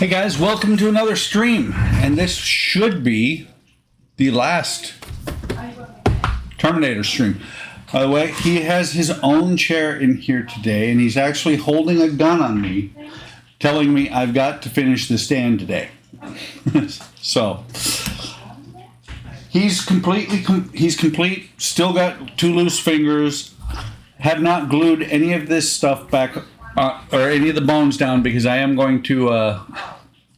Hey guys, welcome to another stream, and this should be the last Terminator stream. By the way, he has his own chair in here today, and he's actually holding a gun on me, telling me I've got to finish the stand today. So, he's complete, still got two loose fingers, have not glued any of this stuff back or any of the bones down because I am going to,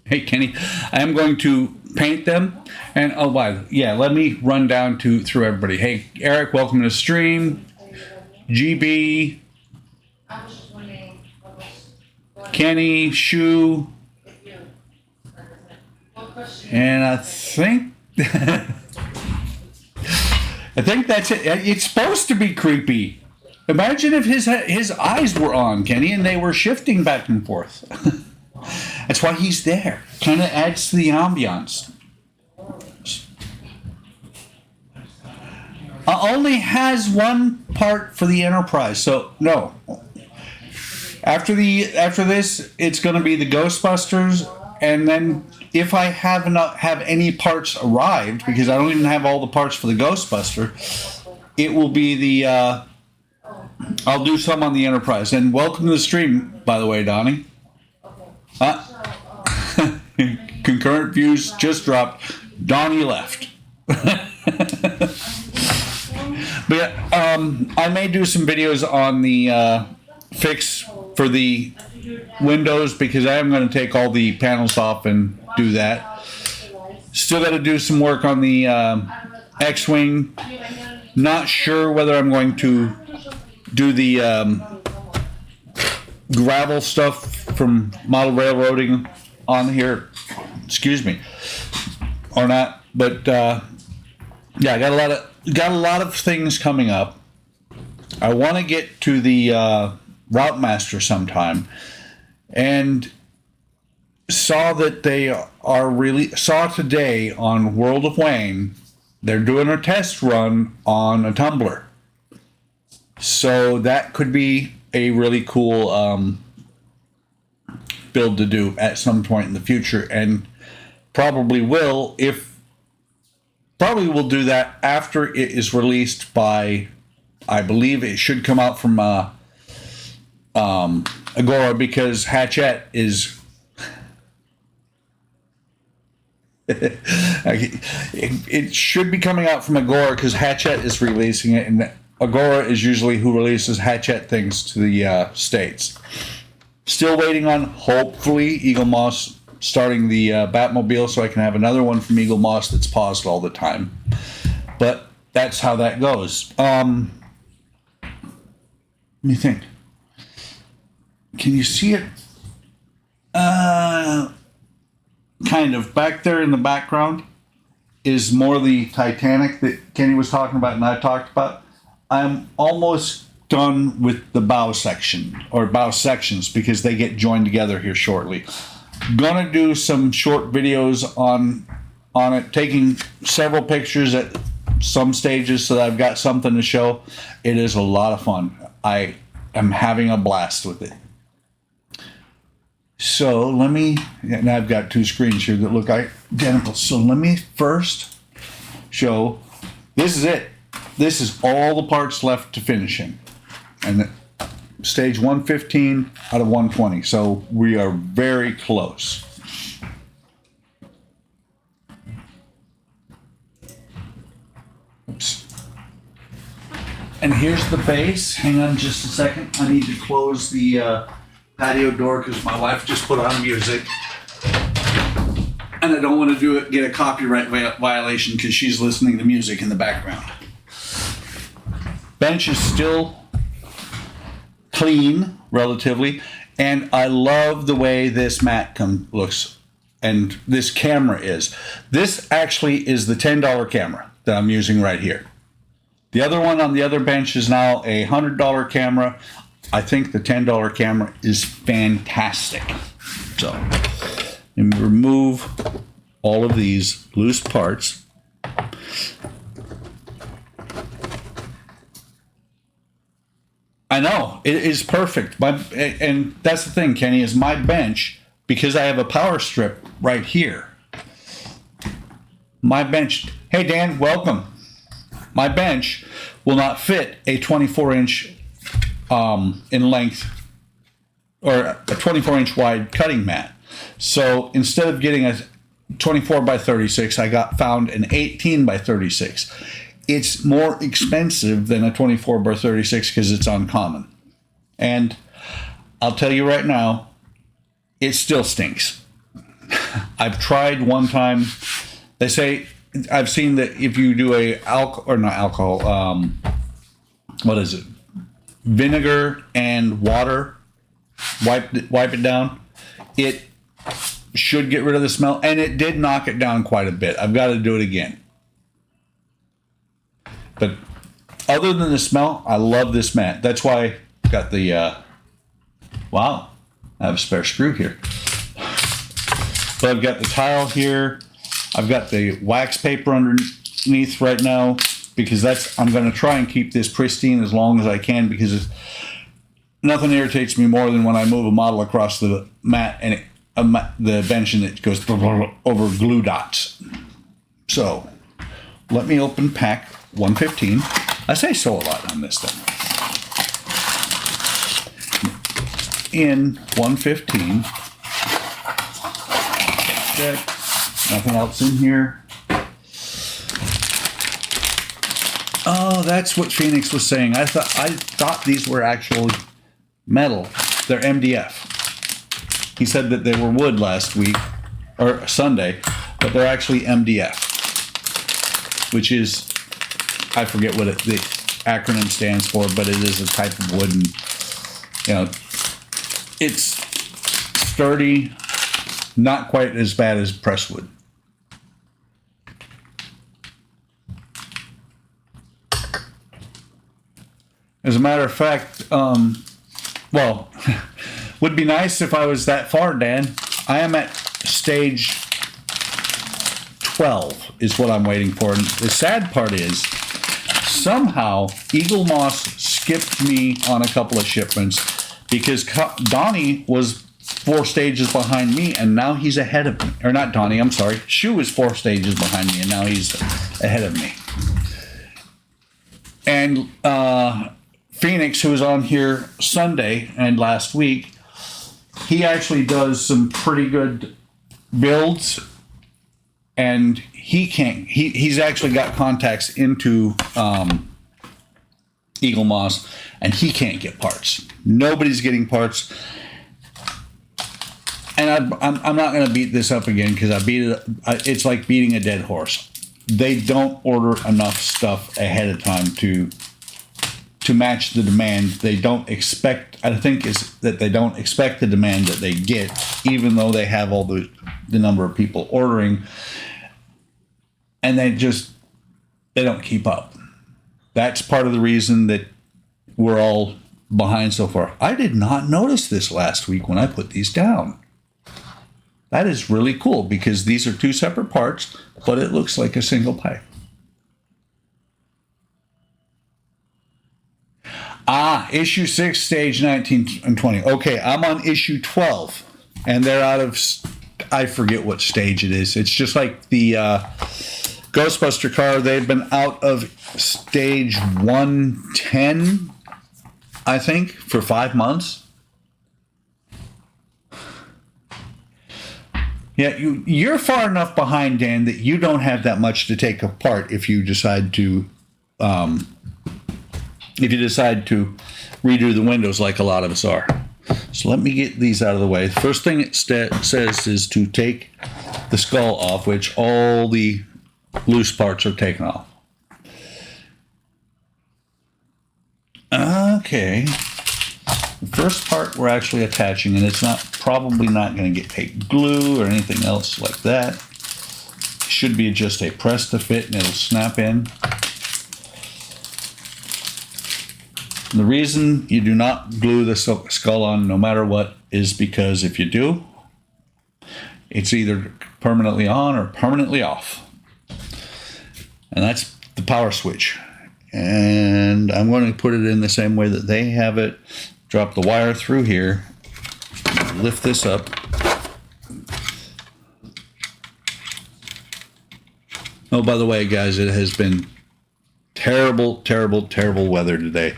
hey Kenny, I am going to paint them. And oh, let me run down through everybody. Hey Eric, welcome to the stream. GB, Kenny, Shu, and I think that's it. It's supposed to be creepy. Imagine if his eyes were on, Kenny, and they were shifting back and forth. That's why he's there. Kind of adds to the ambiance. Only has one part for the Enterprise, so no. After this, it's going to be the Ghostbusters, and then if I have any parts arrived, because I don't even have all the parts for the Ghostbuster, it will be the. I'll do some on the Enterprise. And welcome to the stream, by the way, Donnie. Concurrent views just dropped. Donnie left. But I may do some videos on the fix for the windows because I am going to take all the panels off and do that. Still got to do some work on the X-Wing. Not sure whether I'm going to do the gravel stuff from model railroading on here, excuse me, or not. But yeah, I got a lot of things coming up. I want to get to the Route Master sometime, and saw that they saw today on World of Wayne they're doing a test run on a tumbler. So that could be a really cool build to do at some point in the future, and probably will do that after it is released by, I believe it should come out from Agora, because Hachette is it should be coming out from Agora because Hachette is releasing it, and Agora is usually who releases Hachette things to the States. Still waiting on, hopefully, Eagle Moss starting the Batmobile so I can have another one from Eagle Moss that's paused all the time. But that's how that goes. Let me think. Can you see it? Kind of. Back there in the background is more the Titanic that Kenny was talking about and I talked about. I'm almost done with the bow section, or bow sections, because they get joined together here shortly. Gonna do some short videos on it, taking several pictures at some stages so that I've got something to show. It is a lot of fun. I am having a blast with it. So let me, and I've got two screens here that look identical. So let me first show, this is it. This is all the parts left to finishing. And stage 115 out of 120. So we are very close. Oops. And here's the base. Hang on just a second. I need to close the patio door because my wife just put on music. And I don't want to get a copyright violation because she's listening to music in the background. Bench is still clean, relatively, and I love the way this mat looks, and this camera is. This actually is the $10 camera that I'm using right here. The other one on the other bench is now a $100 camera. I think the $10 camera is fantastic. So, let me remove all of these loose parts. I know, it is perfect. And that's the thing, Kenny, is my bench because I have a power strip right here, my bench, hey Dan, welcome. My bench will not fit a 24-inch in length or a 24-inch wide cutting mat. So instead of getting a 24 by 36, I found an 18 by 36. It's more expensive than a 24 by 36 because it's uncommon. And I'll tell you right now, it still stinks. I've tried one time. They say, I've seen that if you do what is it? Vinegar and water, wipe it down. It should get rid of the smell, and it did knock it down quite a bit. I've got to do it again. But other than the smell, I love this mat. That's why I got the, wow, I have a spare screw here. But I've got the tile here. I've got the wax paper underneath right now because I'm going to try and keep this pristine as long as I can because nothing irritates me more than when I move a model across the mat and the bench and it goes over glue dots. So let me open pack 115. I say so a lot on this thing. In 115. Check. Nothing else in here. Oh, that's what Phoenix was saying. I thought these were actual metal. They're MDF. He said that they were wood last week or Sunday, but they're actually MDF, which is, I forget what the acronym stands for, but it is a type of wood, and it's sturdy, not quite as bad as presswood. As a matter of fact, well, would be nice if I was that far, Dan. I am at stage 12 is what I'm waiting for. And the sad part is, somehow Eagle Moss skipped me on a couple of shipments because Donnie was 4 stages behind me, and now he's ahead of me. Or not Donnie, I'm sorry. Shu is 4 stages behind me, and now he's ahead of me. And Phoenix, who was on here Sunday and last week, he actually does some pretty good builds, and he's actually got contacts into Eagle Moss, and he can't get parts. Nobody's getting parts. And I'm not going to beat this up again because I beat it. It's like beating a dead horse. They don't order enough stuff ahead of time to match the demand. They don't expect, I think is that they don't expect the demand that they get, even though they have all the number of people ordering, and they don't keep up. That's part of the reason that we're all behind so far. I did not notice this last week when I put these down. That is really cool because these are 2 separate parts, but it looks like a single pipe. Issue 6, stage 19 and 20. Okay, I'm on issue 12, and they're out of, I forget what stage it is. It's just like the Ghostbuster car. They've been out of stage 110, I think, for 5 months. Yeah, you're far enough behind, Dan, that you don't have that much to take apart if you decide to redo the windows like a lot of us are. So let me get these out of the way. The first thing it says is to take the skull off, which all the loose parts are taken off. Okay. The first part we're actually attaching, and it's probably not going to take glue or anything else like that. It should be just a press to fit, and it'll snap in. The reason you do not glue the skull on no matter what is because if you do, it's either permanently on or permanently off. And that's the power switch. And I'm going to put it in the same way that they have it. Drop the wire through here, lift this up, Oh, by the way, guys, it has been terrible, terrible, terrible weather today.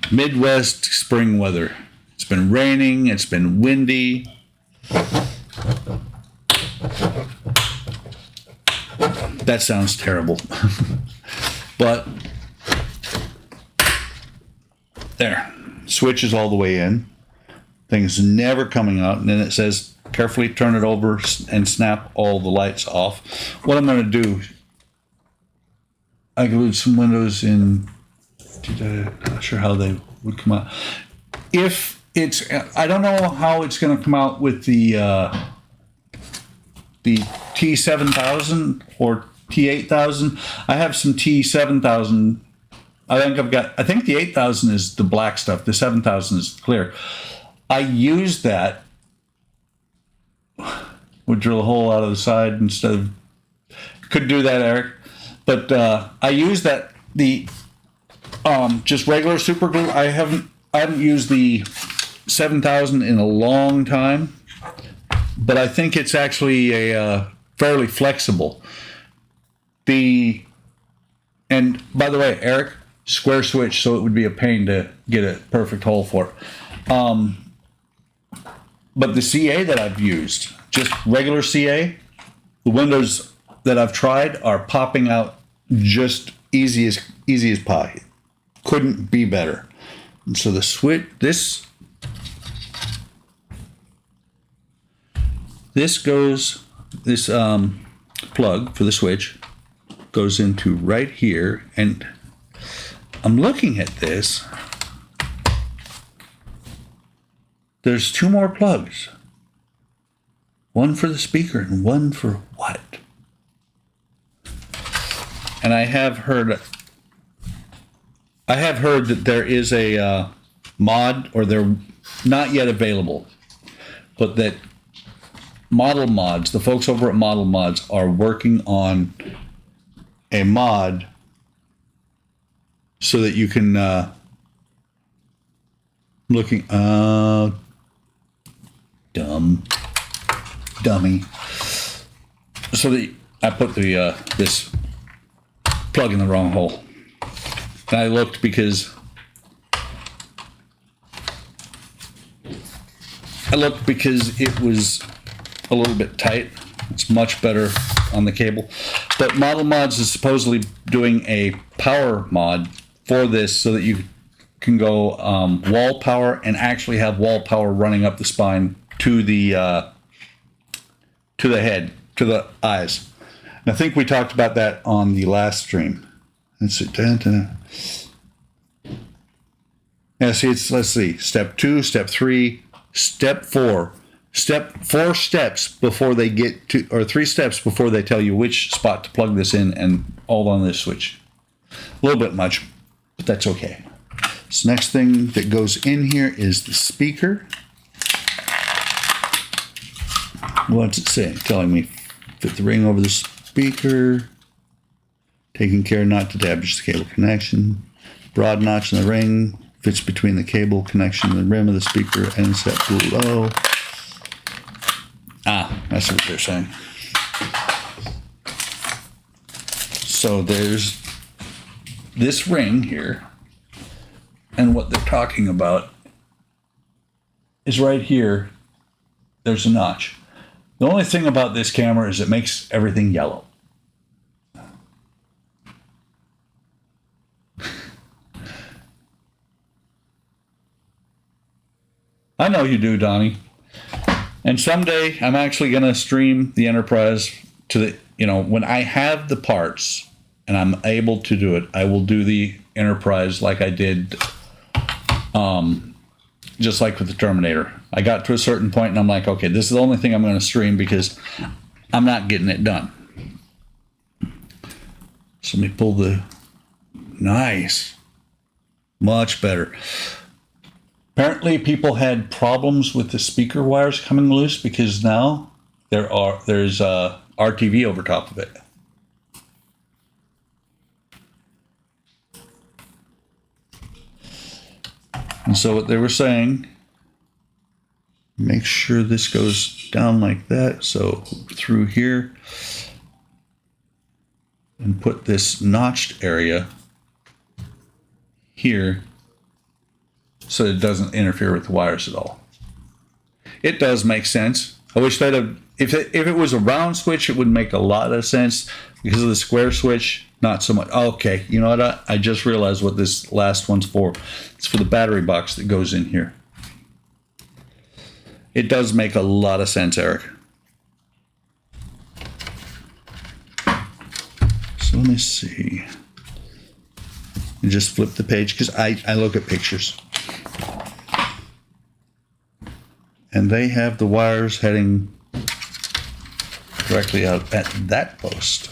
Midwest spring weather. It's been raining. It's been windy. That sounds terrible. But there. Switch is all the way in. Thing's never coming out. And then it says, carefully turn it over and snap all the lights off. What I'm going to do, I glued some windows in. Not sure how they would come out. If it's, I don't know how it's going to come out with the T7000 or T8000. I have some T7000. I think the 8000 is the black stuff. The 7000 is clear. I used that. Would drill a hole out of the side instead of, could do that, Eric. But I used that, the just regular super glue. I haven't used the 7000 in a long time, but I think it's actually a fairly flexible. And by the way, Eric, square switch, so it would be a pain to get a perfect hole for it. But the CA that I've used, just regular CA, the windows that I've tried are popping out just easy as pie. Couldn't be better. And so the switch, this plug for the switch goes into right here, and I'm looking at this. There's two more plugs. One for the speaker and one for what? And I have heard that there is a mod, or they're not yet available, but that Model Mods, the folks over at Model Mods, are working on a mod so that you can dummy. So that I put the this plug in the wrong hole. And I looked because it was a little bit tight. It's much better on the cable. But Model Mods is supposedly doing a power mod for this so that you can go wall power and actually have wall power running up the spine to the head, to the eyes. And I think we talked about that on the last stream. Let's see, let's see. Step 2, step 3, step 4. Four steps before they get to, or 3 steps before they tell you which spot to plug this in and all on this switch. A little bit much, but that's okay. So next thing that goes in here is the speaker. What's it say? Telling me fit the ring over the speaker. Taking care not to damage the cable connection. Broad notch in the ring fits between the cable connection and the rim of the speaker and set below. That's what they're saying. So there's this ring here, and what they're talking about is right here. There's a notch. The only thing about this camera is it makes everything yellow. I know you do, Donnie. And someday I'm actually going to stream the Enterprise to the, when I have the parts and I'm able to do it, I will do the Enterprise like I did, just like with the Terminator. I got to a certain point and I'm like, okay, this is the only thing I'm going to stream because I'm not getting it done. So let me pull the, nice, much better. Apparently people had problems with the speaker wires coming loose because now there's RTV over top of it. And so what they were saying, make sure this goes down like that. So through here, and put this notched area here so it doesn't interfere with the wires at all. It does make sense. I wish that if it was a round switch, it would make a lot of sense. Because of the square switch, not so much. Okay, you know what? I just realized what this last one's for. It's for the battery box that goes in here. It does make a lot of sense, Eric. So let me see. And just flip the page because I look at pictures. And they have the wires heading directly out at that post.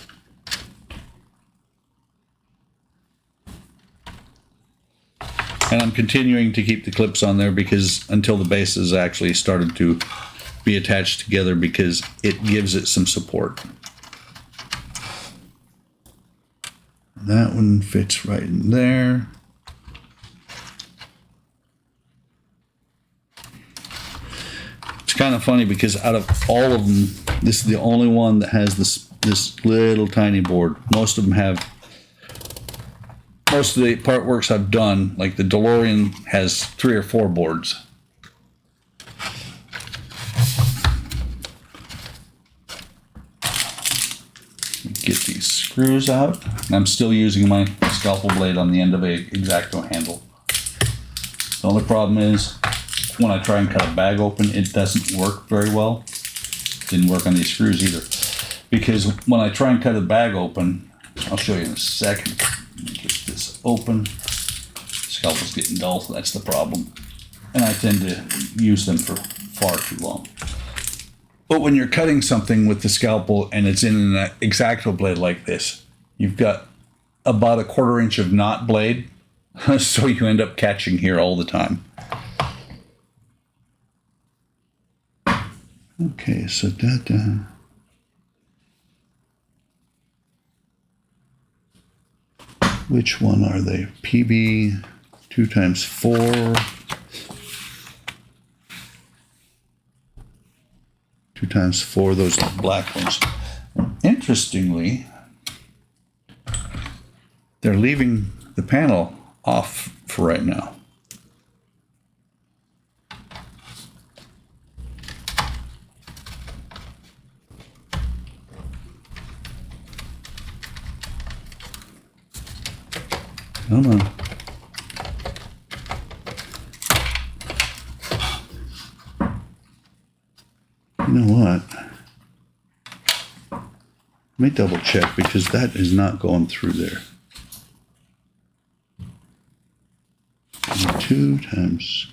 And I'm continuing to keep the clips on there because until the bases actually started to be attached together, because it gives it some support. That one fits right in there. It's kind of funny because out of all of them, this is the only one that has this little tiny board. Most of them have. Most of the part works I've done, like the DeLorean, has 3 or 4 boards. Get these screws out. I'm still using my scalpel blade on the end of a X-Acto handle. The only problem is when I try and cut a bag open, it doesn't work very well. Didn't work on these screws either. Because when I try and cut a bag open, I'll show you in a second. Get this open. Scalpel's getting dull, so that's the problem. And I tend to use them for far too long. But when you're cutting something with the scalpel and it's in an X-Acto blade like this, you've got about 1/4 inch of knot blade, so you end up catching here all the time. Okay, so that. Which one are they? PB 2x4. 2x4, those are the black ones. Interestingly, they're leaving the panel off for right now. Come on. You know what? Let me double check because that is not going through there. 2 times.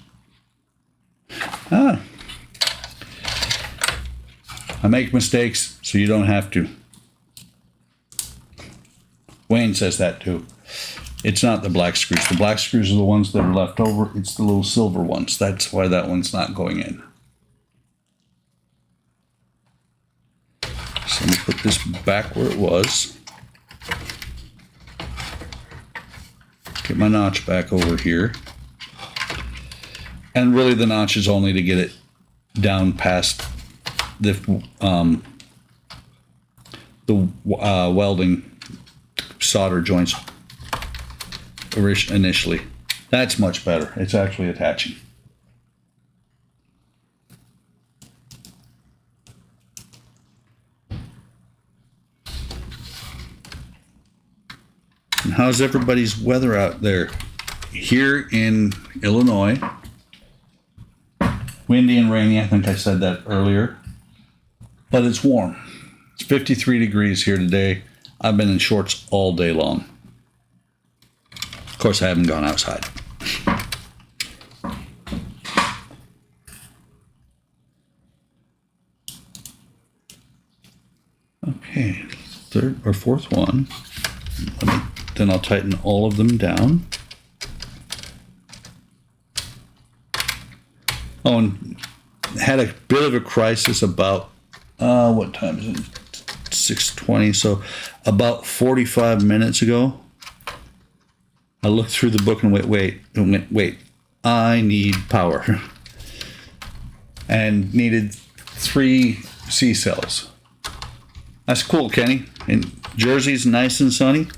I make mistakes so you don't have to. Wayne says that too. It's not the black screws. The black screws are the ones that are left over. It's the little silver ones. That's why that one's not going in. So let me put this back where it was. Get my notch back over here. And really the notch is only to get it down past the welding solder joints initially. That's much better. It's actually attaching. And how's everybody's weather out there? Here in Illinois, windy and rainy. I think I said that earlier, but it's warm. It's 53 degrees here today. I've been in shorts all day long. Of course, I haven't gone outside. Okay, third or fourth one. Then I'll tighten all of them down. Oh, and had a bit of a crisis about, what time is it? 6:20, so about 45 minutes ago. I looked through the book and went, wait, I need power. And needed 3 C cells. That's cool, Kenny. And Jersey's nice and sunny.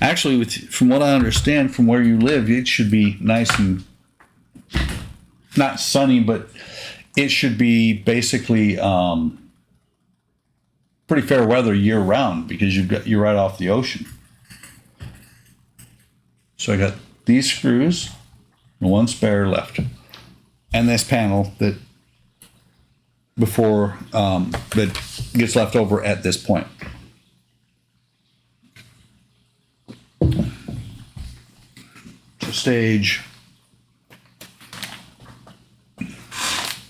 Actually, from what I understand, from where you live, it should be nice and not sunny, but it should be basically pretty fair weather year round because you're right off the ocean. So I got these screws, and one spare left, and this panel that that gets left over at this point. So stage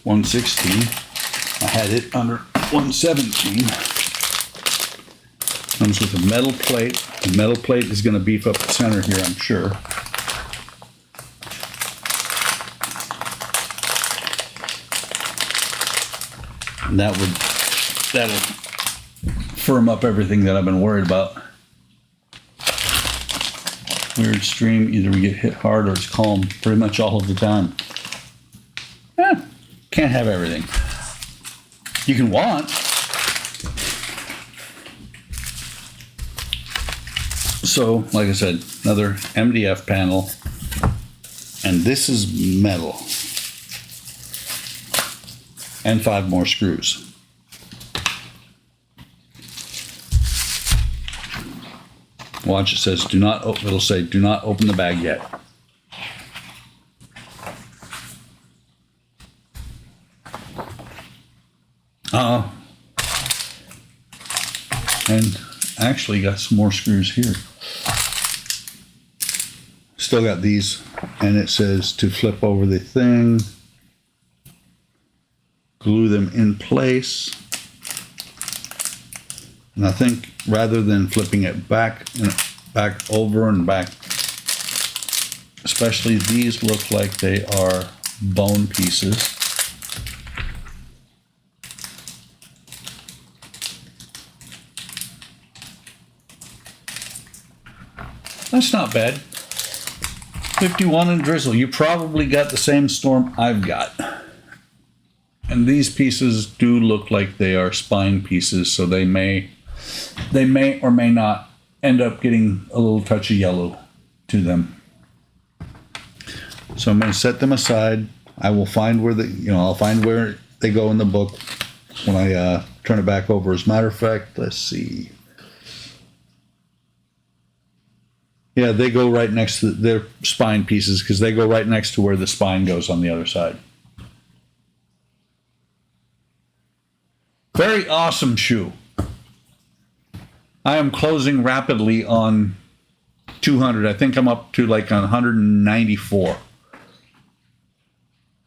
116. I had it under 117. Comes with a metal plate. The metal plate is going to beef up the center here, I'm sure. And that'll firm up everything that I've been worried about. Weird stream, either we get hit hard or it's calm pretty much all of the time. Can't have everything. You can want. So, like I said, another MDF panel, and this is metal, and 5 more screws. Watch, it says do not. It'll say do not open the bag yet. And actually got some more screws here. Still got these, and it says to flip over the thing, glue them in place. And I think rather than flipping it back over and back, especially these look like they are bone pieces. That's not bad. 51 and drizzle. You probably got the same storm I've got. And these pieces do look like they are spine pieces, so they may or may not end up getting a little touch of yellow to them. So I'm going to set them aside. I will find where I'll find where they go in the book when I turn it back over. As a matter of fact, let's see. Yeah, they go right next to their spine pieces because they go right next to where the spine goes on the other side. Very awesome shoe. I am closing rapidly on 200. I think I'm up to like 194.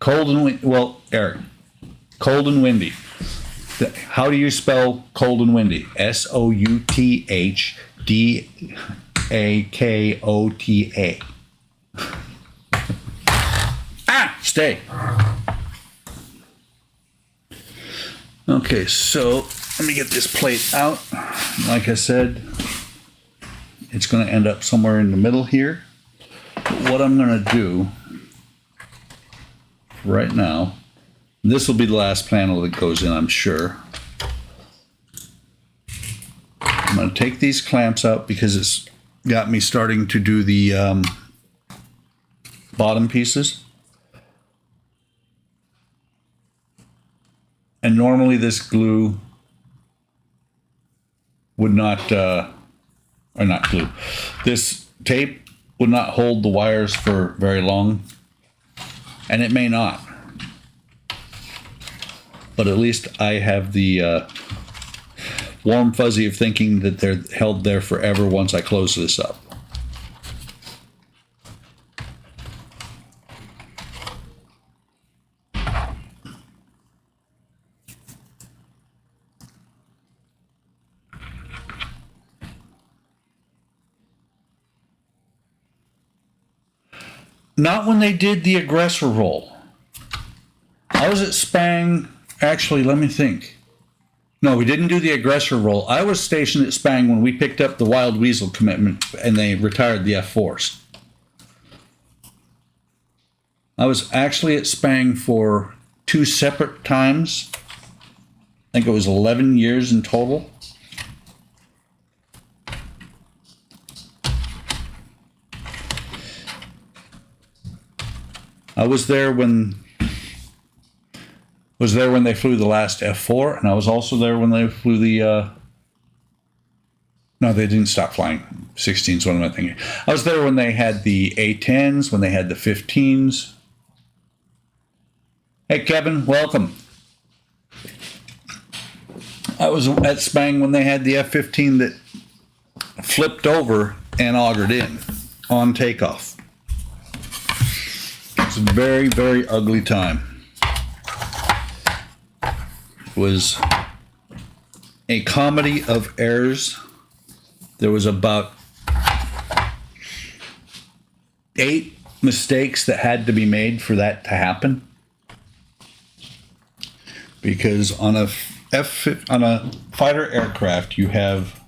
Cold and windy. Well, Eric, cold and windy. How do you spell cold and windy? SOUTHDAKOTA. Stay. Okay, so let me get this plate out. Like I said, it's going to end up somewhere in the middle here. But what I'm going to do right now, this will be the last panel that goes in, I'm sure. I'm going to take these clamps out because it's got me starting to do the bottom pieces. And normally this glue would not, or not glue, this tape would not hold the wires for very long, and it may not. But at least I have the warm fuzzy of thinking that they're held there forever once I close this up. Not when they did the aggressor roll. I was at Spang, actually, let me think. No, we didn't do the aggressor roll. I was stationed at Spang when we picked up the Wild Weasel commitment and they retired the F4s. I was actually at Spang for 2 separate times. I think it was 11 years in total. I was there when they flew the last F4, and I was also there when they flew the. No, they didn't stop flying 16s. What am I thinking? I was there when they had the A10s, when they had the 15s. Hey, Kevin, welcome. I was at Spang when they had the F-15 that flipped over and augered in on takeoff. It's a very, very ugly time. It was a comedy of errors. There was about 8 mistakes that had to be made for that to happen. Because on a fighter aircraft, you have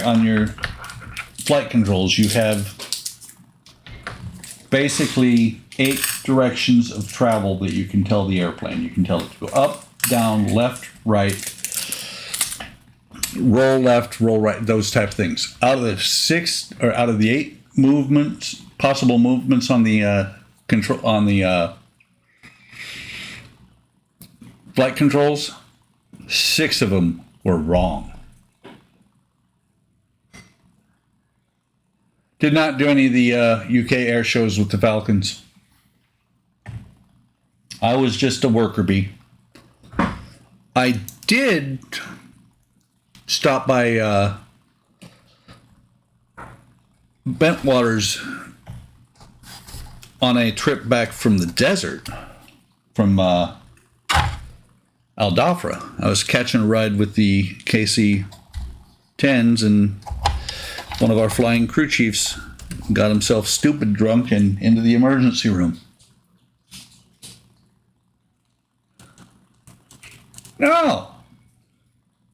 on your flight controls, you have basically 8 directions of travel that you can tell the airplane. You can tell it to go up, down, left, right, roll left, roll right, those type of things. Out of the 8 movements, possible movements on the flight controls, 6 of them were wrong. Did not do any of the UK air shows with the Falcons. I was just a worker bee. I did stop by Bentwaters on a trip back from the desert from Al Dhafra. I was catching a ride with the KC-10s, and one of our flying crew chiefs got himself stupid drunk and into the emergency room.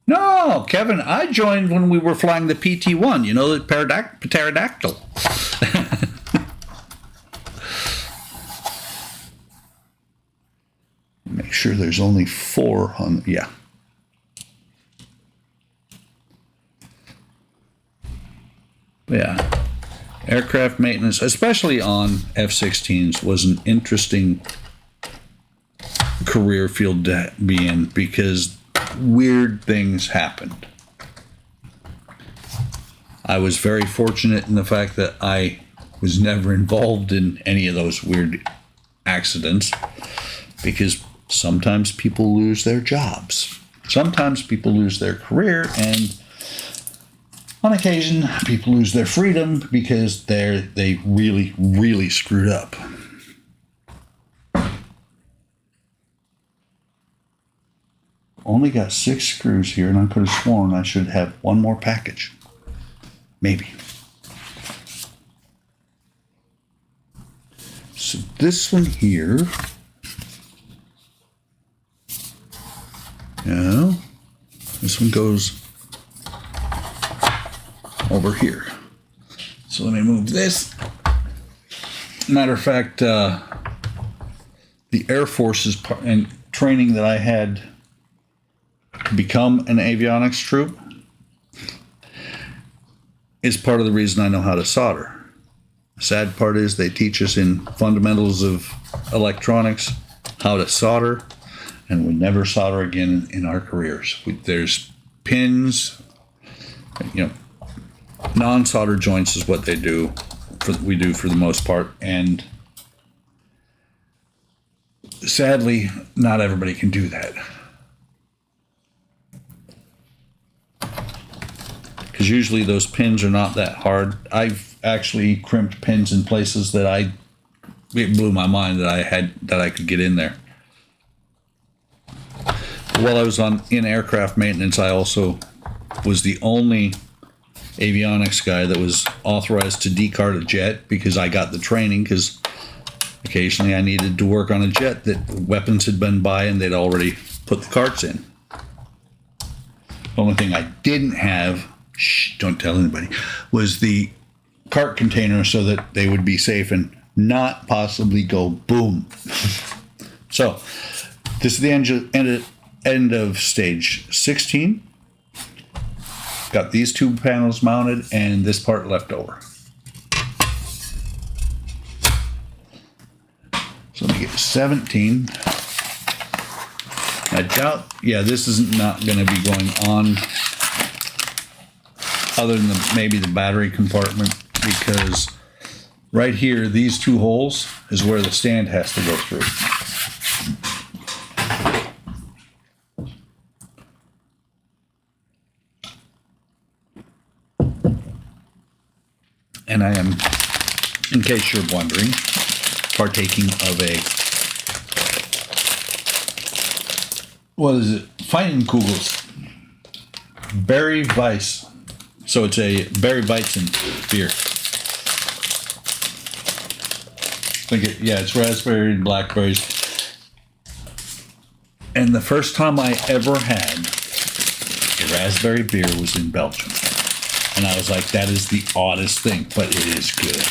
No, Kevin, I joined when we were flying the PT-1, you know, the pterodactyl. Make sure there's only 4 on, yeah. Yeah, aircraft maintenance, especially on F-16s, was an interesting career field to be in because weird things happened. I was very fortunate in the fact that I was never involved in any of those weird accidents, because sometimes people lose their jobs. Sometimes people lose their career, and on occasion people lose their freedom because they really, really screwed up. Only got 6 screws here, and I could have sworn I should have one more package. Maybe. So this one here. No. This one goes over here. So let me move this. Matter of fact, the Air Force's and training that I had to become an avionics troop is part of the reason I know how to solder. The sad part is they teach us in fundamentals of electronics how to solder, and we never solder again in our careers. There's pins, you know, non-solder joints is what we do for the most part, and sadly, not everybody can do that. Because usually those pins are not that hard. I've actually crimped pins in places that it blew my mind that I could get in there. While I was in aircraft maintenance, I also was the only avionics guy that was authorized to decart a jet, because I got the training, because occasionally I needed to work on a jet that weapons had been by and they'd already put the carts in. The only thing I didn't have, don't tell anybody, was the cart container so that they would be safe and not possibly go boom. So this is the end of stage 16. Got these 2 panels mounted and this part left over. 17. I doubt, yeah, this is not going to be going on other than maybe the battery compartment, because right here, these two holes is where the stand has to go through. And I am, in case you're wondering, partaking of a, what is it? Feinkugels. Berry Weiss. So it's a Berry Weizen beer. Yeah, it's raspberry and blackberries. And the first time I ever had a raspberry beer was in Belgium. And I was like, that is the oddest thing, but it is good.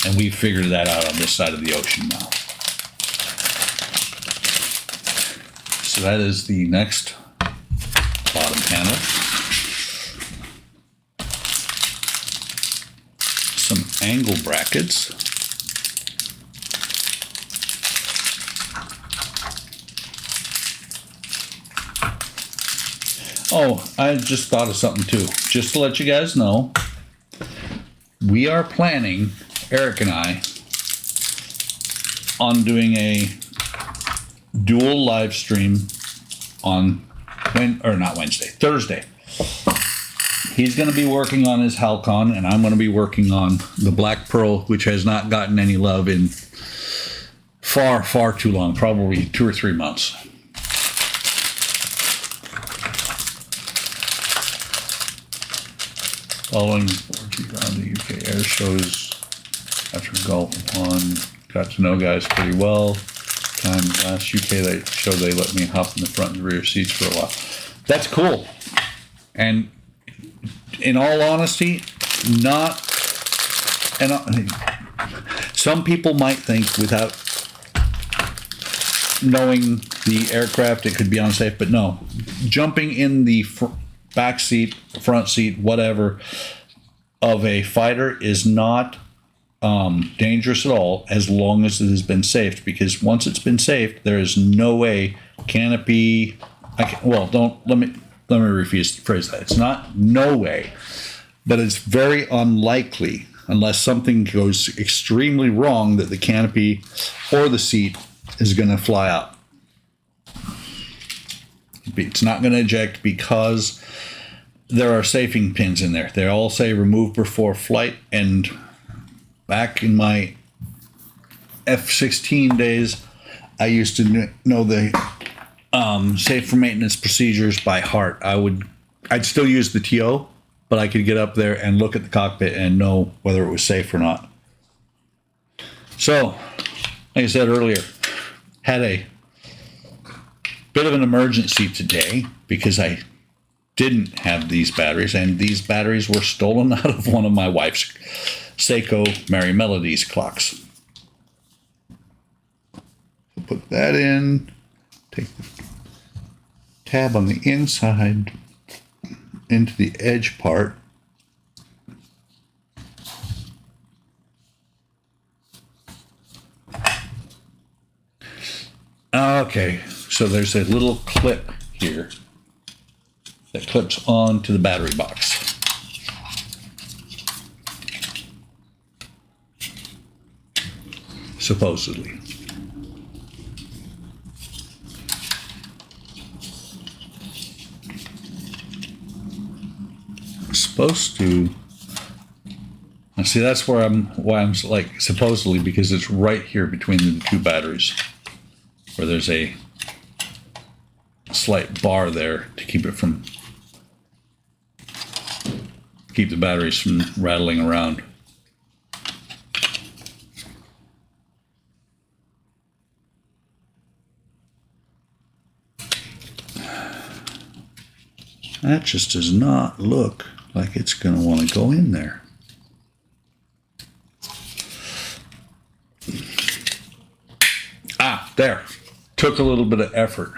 And we figured that out on this side of the ocean now. So that is the next bottom panel. Some angle brackets. Oh, I just thought of something too. Just to let you guys know, we are planning, Eric and I, on doing a dual live stream on Thursday. He's going to be working on his Halcon, and I'm going to be working on the Black Pearl, which has not gotten any love in far, far too long, probably 2 or 3 months. Following 4G around the UK air shows after golf on, got to know guys pretty well. Time last UK show they let me hop in the front and rear seats for a while. That's cool. And in all honesty, some people might think without knowing the aircraft it could be unsafe, but no. Jumping in the back seat, front seat, whatever, of a fighter is not dangerous at all as long as it has been safed, because once it's been safed, there is no way canopy. Let me rephrase that. It's not no way, but it's very unlikely, unless something goes extremely wrong, that the canopy or the seat is going to fly out. It's not going to eject because there are safing pins in there. They all say remove before flight. And back in my F-16 days, I used to know the safe for maintenance procedures by heart. I'd still use the TO, but I could get up there and look at the cockpit and know whether it was safe or not. So, like I said earlier, had a bit of an emergency today because I didn't have these batteries, and these batteries were stolen out of one of my wife's Seiko Merry Melodies clocks. Put that in, take the tab on the inside into the edge part. Okay, so there's a little clip here that clips onto the battery box. Supposedly. Supposed to. Now see, that's why I'm like supposedly, because it's right here between the two batteries, where there's a slight bar there to keep the batteries from rattling around. That just does not look like it's going to want to go in there. Ah, there. Took a little bit of effort.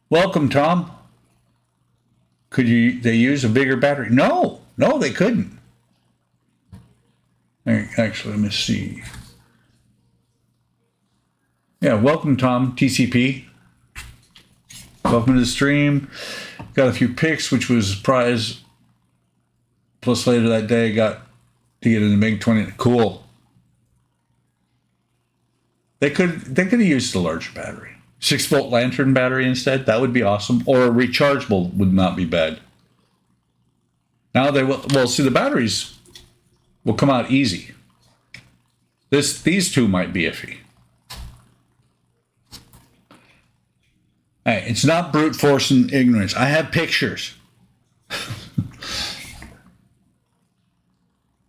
Welcome, Tom. Could they use a bigger battery? No, they couldn't. Actually, let me see. Yeah, welcome, Tom, TCP. Welcome to the stream. Got a few picks, which was a prize. Plus, later that day, got to get in the MiG-20. Cool. They could have used a larger battery. 6-volt lantern battery instead. That would be awesome. Or a rechargeable would not be bad. Now they will. Well, see, the batteries will come out easy. These two might be iffy. Hey, it's not brute force and ignorance. I have pictures.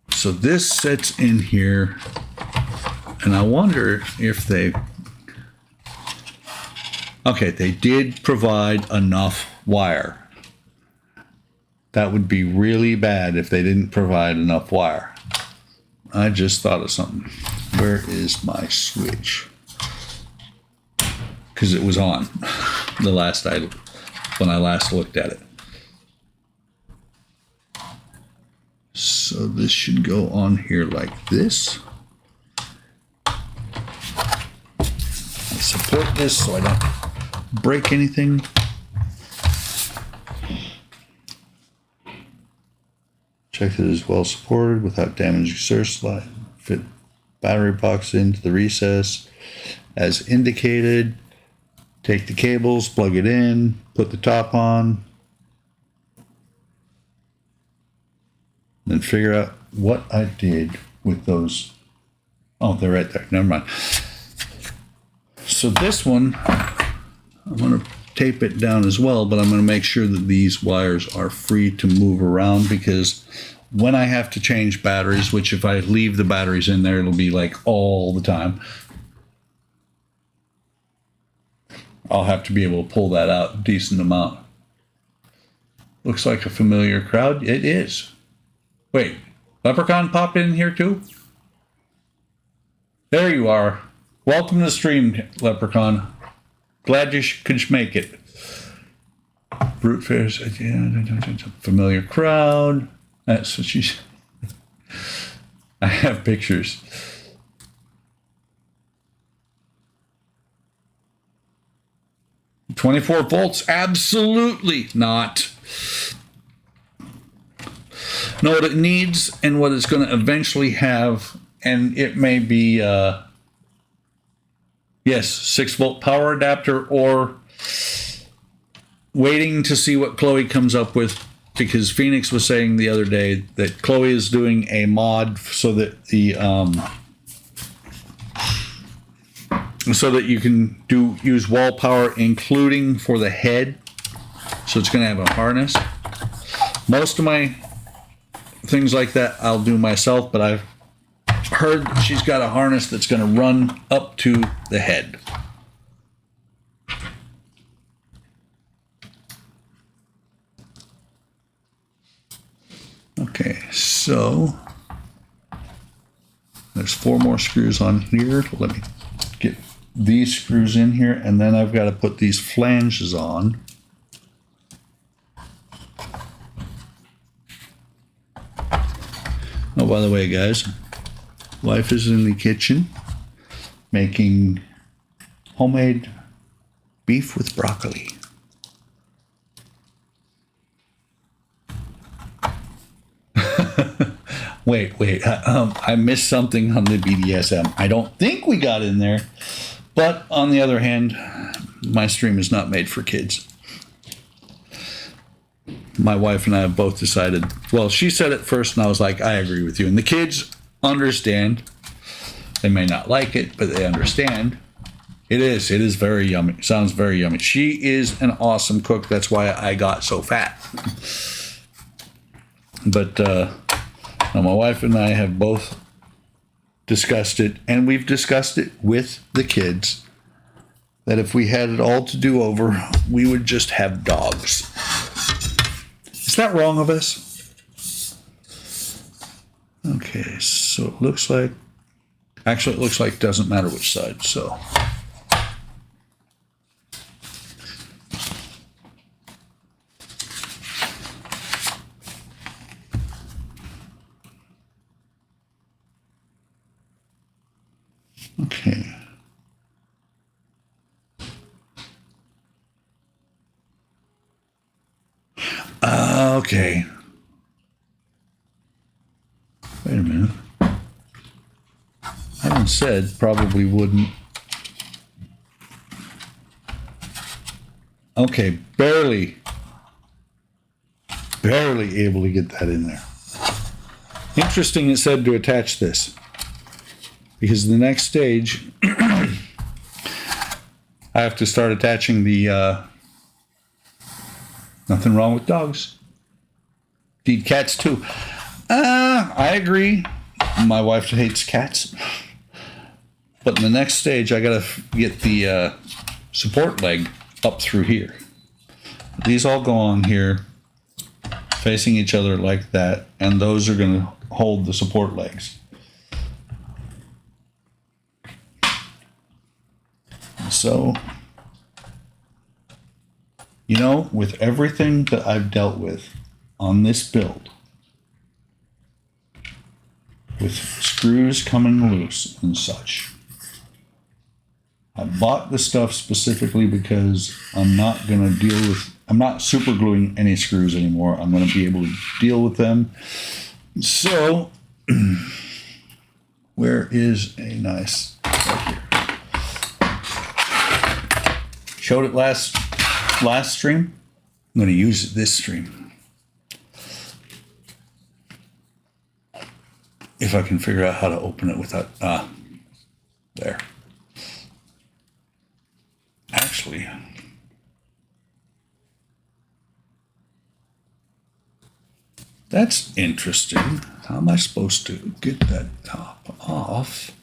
So this sits in here, and I wonder if they... Okay, they did provide enough wire. That would be really bad if they didn't provide enough wire. I just thought of something. Where is my switch? Because it was on when I last looked at it. So this should go on here like this. Support this so I don't break anything. Check that it is well supported without damaging surge slide. Fit battery box into the recess as indicated. Take the cables, plug it in, put the top on, then figure out what I did with those. Oh, they're right there. Never mind. So this one, I'm going to tape it down as well, but I'm going to make sure that these wires are free to move around, because when I have to change batteries, which if I leave the batteries in there, it'll be like all the time, I'll have to be able to pull that out a decent amount. Looks like a familiar crowd. It is. Wait, Leprechaun popped in here too? There you are. Welcome to the stream, Leprechaun. Glad you could make it. Brute force, familiar crowd. That's what she's... I have pictures. "24 volts, absolutely not." No, what it needs and what it's going to eventually have, and it may be, yes, 6-volt power adapter, or waiting to see what Chloe comes up with, because Phoenix was saying the other day that Chloe is doing a mod so that the so that you can use wall power, including for the head. So it's going to have a harness. Most of my things like that I'll do myself, but I've heard she's got a harness that's going to run up to the head. Okay, so there's 4 more screws on here. Let me get these screws in here, and then I've got to put these flanges on. Oh, by the way, guys, wife is in the kitchen making homemade beef with broccoli. Wait, I missed something on the BDSM. I don't think we got in there, but on the other hand, my stream is not made for kids. My wife and I have both decided, well, she said it first, and I was like, I agree with you. And the kids understand. They may not like it, but they understand. It is very yummy. Sounds very yummy. She is an awesome cook. That's why I got so fat. But my wife and I have both discussed it, and we've discussed it with the kids, that if we had it all to do over, we would just have dogs. Is that wrong of us? Okay, so it looks like, actually it looks like it doesn't matter which side, so. Okay. Okay. Wait a minute. I haven't said probably wouldn't. Okay, barely able to get that in there. Interesting, it said to attach this. Because the next stage, I have to start attaching the, nothing wrong with dogs. Need cats too. I agree. My wife hates cats. But in the next stage, I gotta get the support leg up through here. These all go on here, facing each other like that, and those are gonna hold the support legs. So, you know, with everything that I've dealt with on this build, with screws coming loose and such, I bought the stuff specifically because I'm not super gluing any screws anymore. I'm going to be able to deal with them. So, where is a nice, right here. Showed it last stream. I'm going to use it this stream. If I can figure out how to open it without, there. Actually, that's interesting. How am I supposed to get that top off?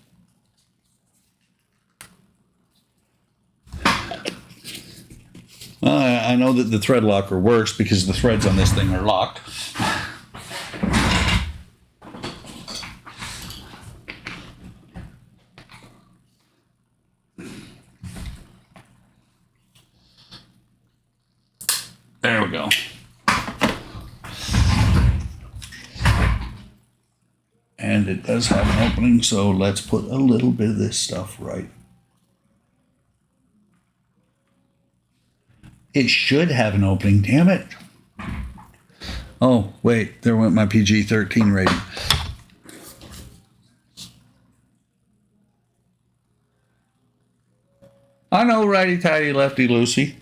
I know that the thread locker works because the threads on this thing are locked. There we go. And it does have an opening, so let's put a little bit of this stuff right. It should have an opening, damn it. Oh, wait, there went my PG-13 rating. I know, righty-tighty, lefty-loosey.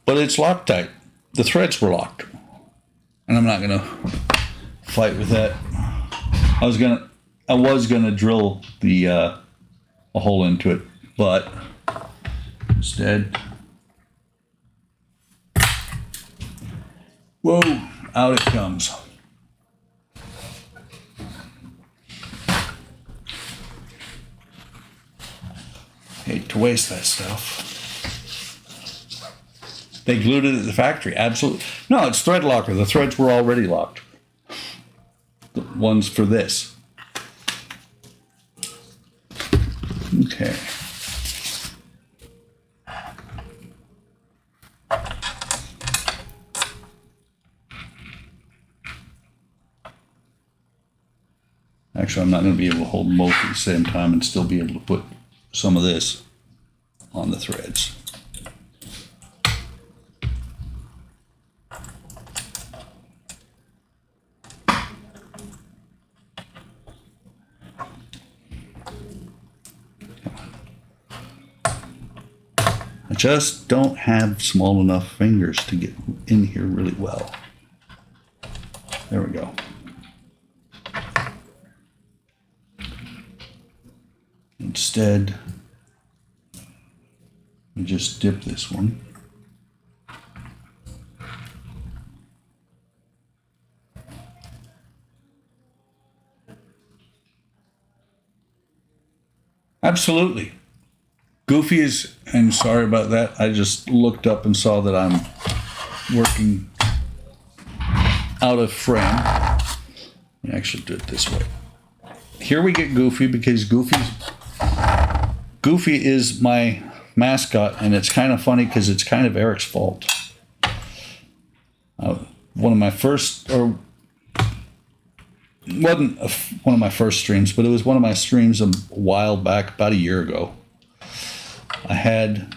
But it's Loctite. The threads were locked. And I'm not going to fight with that. I was gonna drill the a hole into it, but instead, whoa, out it comes. Hate to waste that stuff. They glued it at the factory, absolutely. No, it's thread locker. The threads were already locked. The ones for this. Okay. Actually, I'm not going to be able to hold them both at the same time and still be able to put some of this on the threads. I just don't have small enough fingers to get in here really well. There we go. Instead, we just dip this one. Absolutely. Goofy is, and sorry about that, I just looked up and saw that I'm working out of frame. Let me actually do it this way. Here we get Goofy because Goofy is my mascot, and it's kind of funny because it's kind of Eric's fault. One of my first, or wasn't one of my first streams, but it was one of my streams a while back, about a year ago. I had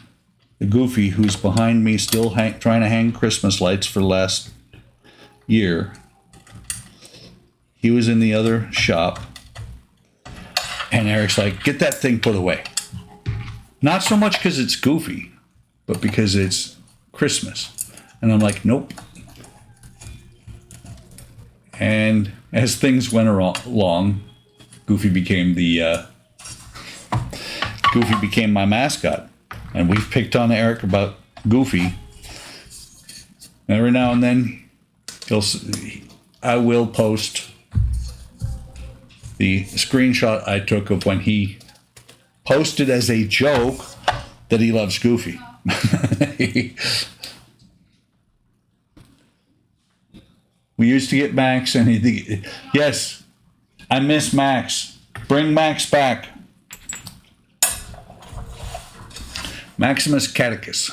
the Goofy, who's behind me, still trying to hang Christmas lights for the last year. He was in the other shop, and Eric's like, "Get that thing put away." Not so much because it's Goofy, but because it's Christmas. And I'm like, "Nope." And as things went along, Goofy became my mascot, and we've picked on Eric about Goofy. Every now and then, I will post the screenshot I took of when he posted as a joke that he loves Goofy. We used to get Max, and yes, I miss Max. Bring Max back. Maximus Catechus,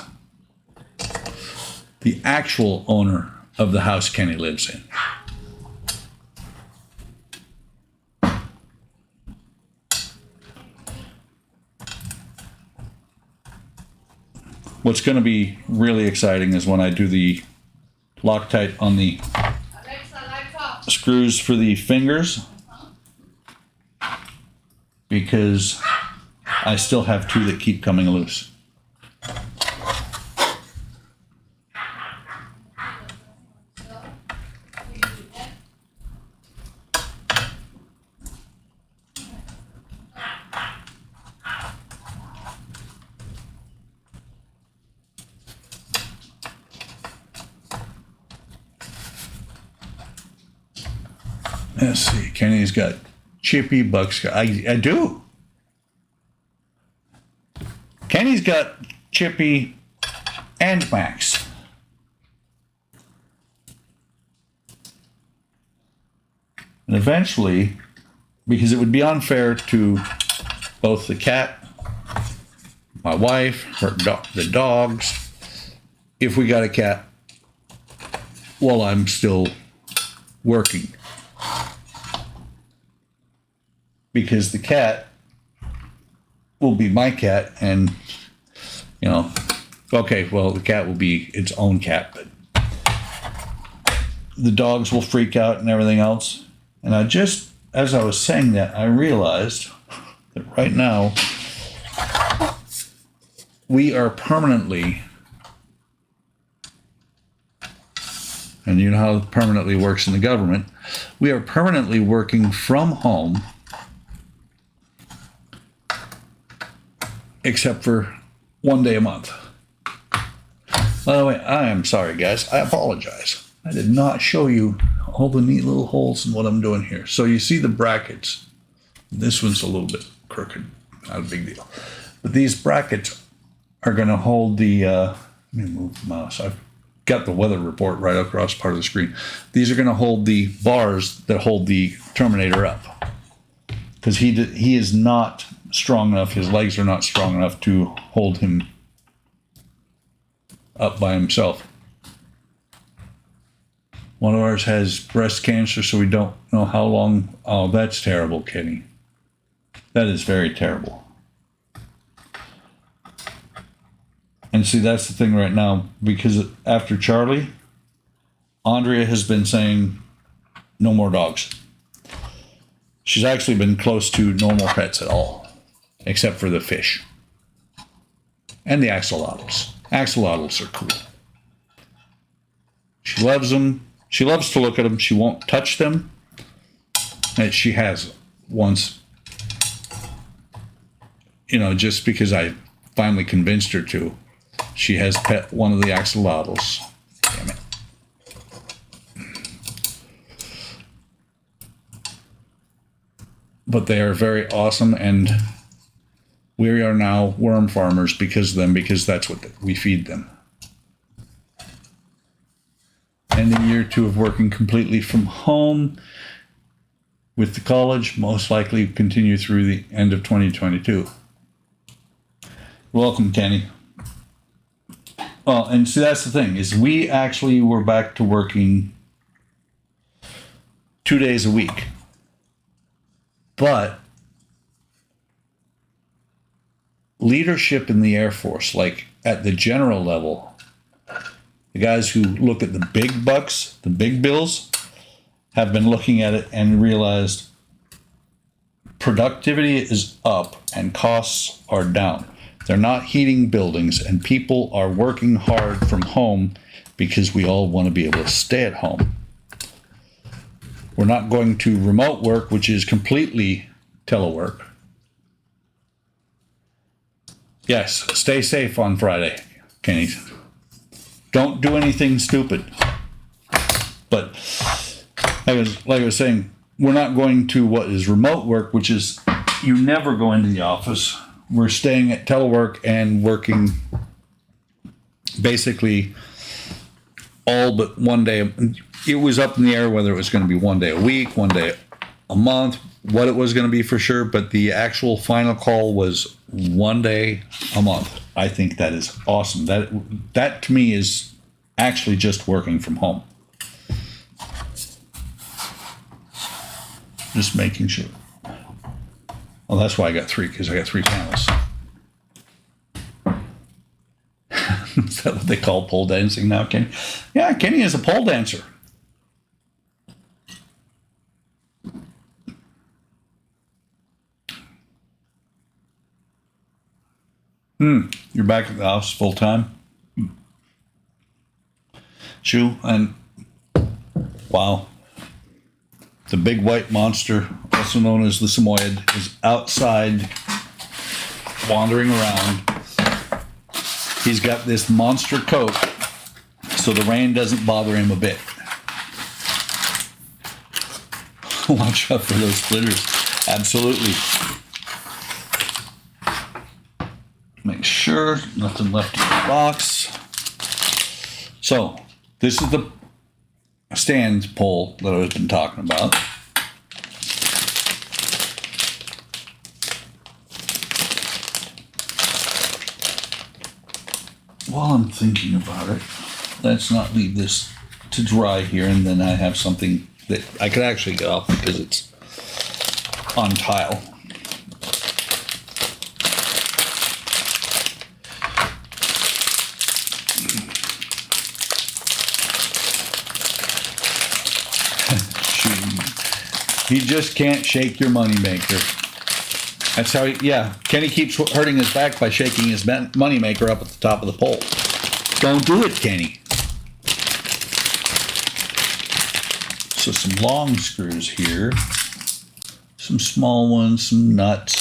the actual owner of the house Kenny lives in. What's going to be really exciting is when I do the Loctite on the screws for the fingers, because I still have two that keep coming loose. Let's see. Kenny's got Chippy, Buck's got... I do. Kenny's got Chippy and Max. And eventually, because it would be unfair to both the cat, my wife, the dogs, if we got a cat while I'm still working. Because the cat will be my cat, and, you know, okay, well, the cat will be its own cat, but the dogs will freak out and everything else. And as I was saying that, I realized that right now we are permanently, and you know how permanently works in the government, we are permanently working from home, except for one day a month. By the way, I am sorry, guys. I apologize. I did not show you all the neat little holes in what I'm doing here. So you see the brackets. This one's a little bit crooked. Not a big deal. But these brackets are going to hold the... let me move the mouse. I've got the weather report right across part of the screen. These are going to hold the bars that hold the Terminator up. Because he is not strong enough, his legs are not strong enough to hold him up by himself. One of ours has breast cancer, so we don't know how long. Oh, that's terrible, Kenny. That is very terrible. And see, that's the thing right now, because after Charlie, Andrea has been saying no more dogs. She's actually been close to no more pets at all, except for the fish and the axolotls. Axolotls are cool. She loves them. She loves to look at them. She won't touch them. And she has once, you know, just because I finally convinced her to. She has pet one of the axolotls. Damn it. But they are very awesome, and we are now worm farmers because of them, because that's what we feed them. And a year or two of working completely from home with the college, most likely continue through the end of 2022. Welcome, Kenny. Well, and see, that's the thing, is we actually were back to working 2 days a week. But leadership in the Air Force, like at the general level, the guys who look at the big bucks, the big bills, have been looking at it and realized productivity is up and costs are down. They're not heating buildings, and people are working hard from home because we all want to be able to stay at home. We're not going to remote work, which is completely telework. Yes, stay safe on Friday, Kenny. Don't do anything stupid. But like I was saying, we're not going to what is remote work, which is you never go into the office. We're staying at telework and working basically all but one day. It was up in the air whether it was going to be one day a week, one day a month, what it was going to be for sure. But the actual final call was one day a month. I think that is awesome. That to me is actually just working from home. Just making sure. Well, that's why I got three, because I got 3 panels. Is that what they call pole dancing now, Kenny? Yeah, Kenny is a pole dancer. You're back at the office full time? Shoo, and wow. The big white monster, also known as the Samoyed, is outside wandering around. He's got this monster coat, so the rain doesn't bother him a bit. Watch out for those splitters. Absolutely. Make sure nothing left in the box. So, this is the stand pole that I've been talking about. While I'm thinking about it, let's not leave this to dry here, and then I have something that I could actually get off because it's on tile. He just can't shake your moneymaker. That's how Kenny keeps hurting his back by shaking his moneymaker up at the top of the pole. Don't do it, Kenny. So some long screws here. Some small ones, some nuts.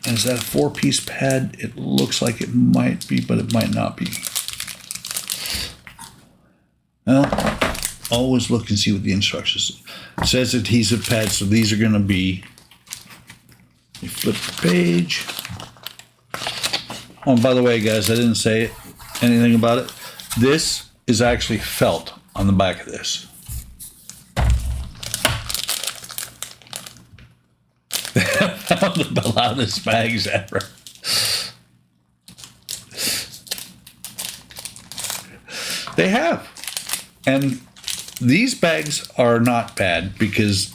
And is that a 4-piece pad? It looks like it might be, but it might not be. Well, always look and see what the instructions say. It says adhesive pads, so these are going to be, you flip the page. Oh, and by the way, guys, I didn't say anything about it. This is actually felt on the back of this. Found the loudest bags ever. They have. And these bags are not bad because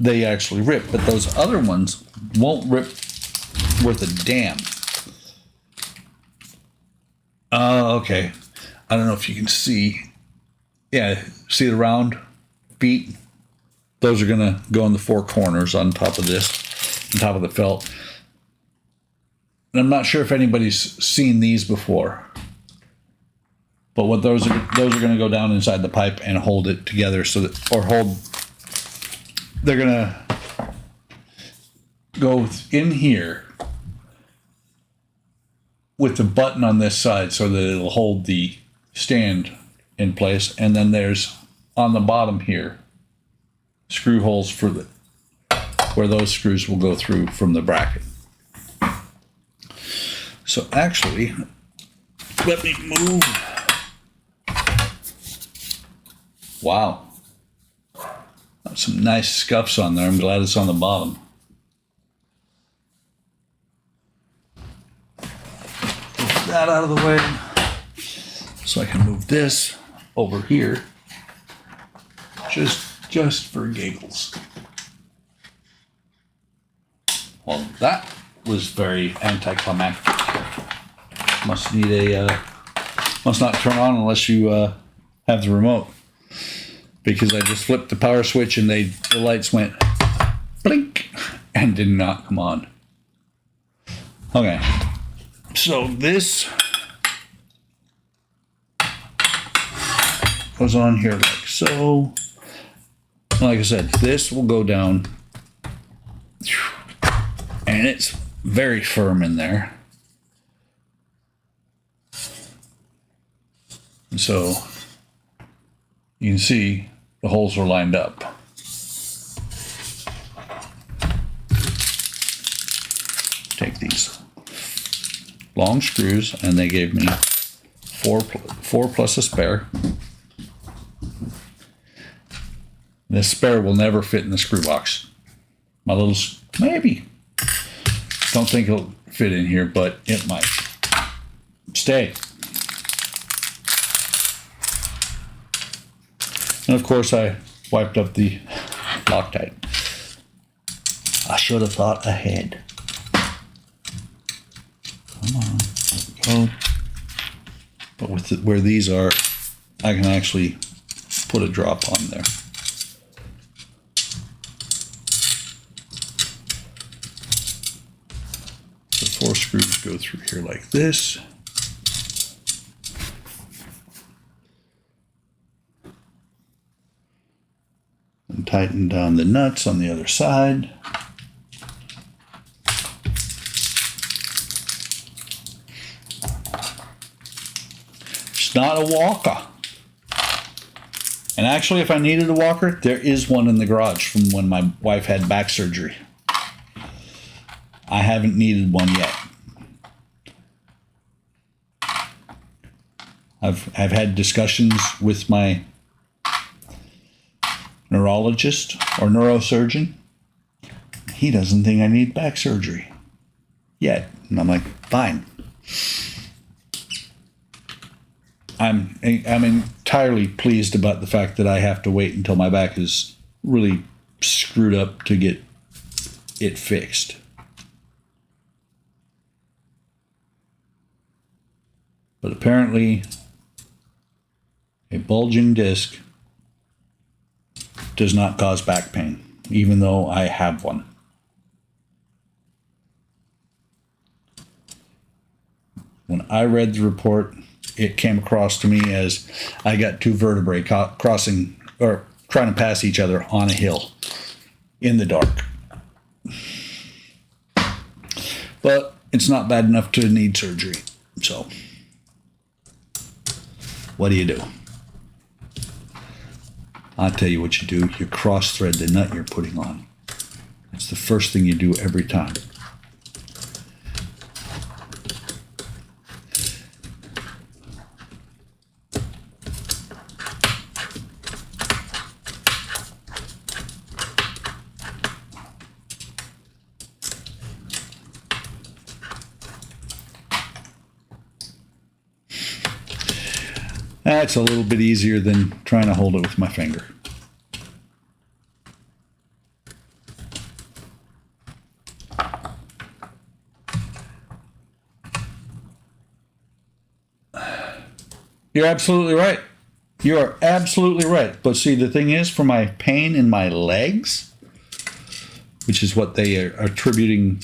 they actually rip, but those other ones won't rip worth a damn. Okay. I don't know if you can see. Yeah, see the round beat? Those are going to go in the 4 corners on top of this, on top of the felt. And I'm not sure if anybody's seen these before. But what those are going to go down inside the pipe and hold it together so that, they're going to go in here with the button on this side so that it'll hold the stand in place. And then there's on the bottom here, screw holes for where those screws will go through from the bracket. So actually, let me move. Wow. That's some nice scuffs on there. I'm glad it's on the bottom. Move that out of the way so I can move this over here. just for giggles. Well, that was very anticlimactic. Must not turn on unless you have the remote. Because I just flipped the power switch and the lights went blink and did not come on. Okay, so this goes on here like so. Like I said, this will go down and it's very firm in there. And so you can see the holes are lined up. Take these long screws, and they gave me four plus a spare. This spare will never fit in the screw box. My little, maybe. Don't think it'll fit in here, but it might. Stay. And of course I wiped up the Loctite. I should have thought ahead. Come on, go. But with where these are, I can actually put a drop on there. The 4 screws go through here like this. And tighten down the nuts on the other side. It's not a walker. And actually, if I needed a walker, there is one in the garage from when my wife had back surgery. I haven't needed one yet. I've had discussions with my neurologist or neurosurgeon. He doesn't think I need back surgery yet. And I'm like, fine. I'm entirely pleased about the fact that I have to wait until my back is really screwed up to get it fixed. But apparently, a bulging disc does not cause back pain, even though I have one. When I read the report, it came across to me as I got 2 vertebrae crossing or trying to pass each other on a hill in the dark. But it's not bad enough to need surgery. So, what do you do? I'll tell you what you do. You cross thread the nut you're putting on. It's the first thing you do every time. That's a little bit easier than trying to hold it with my finger. You're absolutely right. You are absolutely right. But see, the thing is, for my pain in my legs, which is what they are attributing,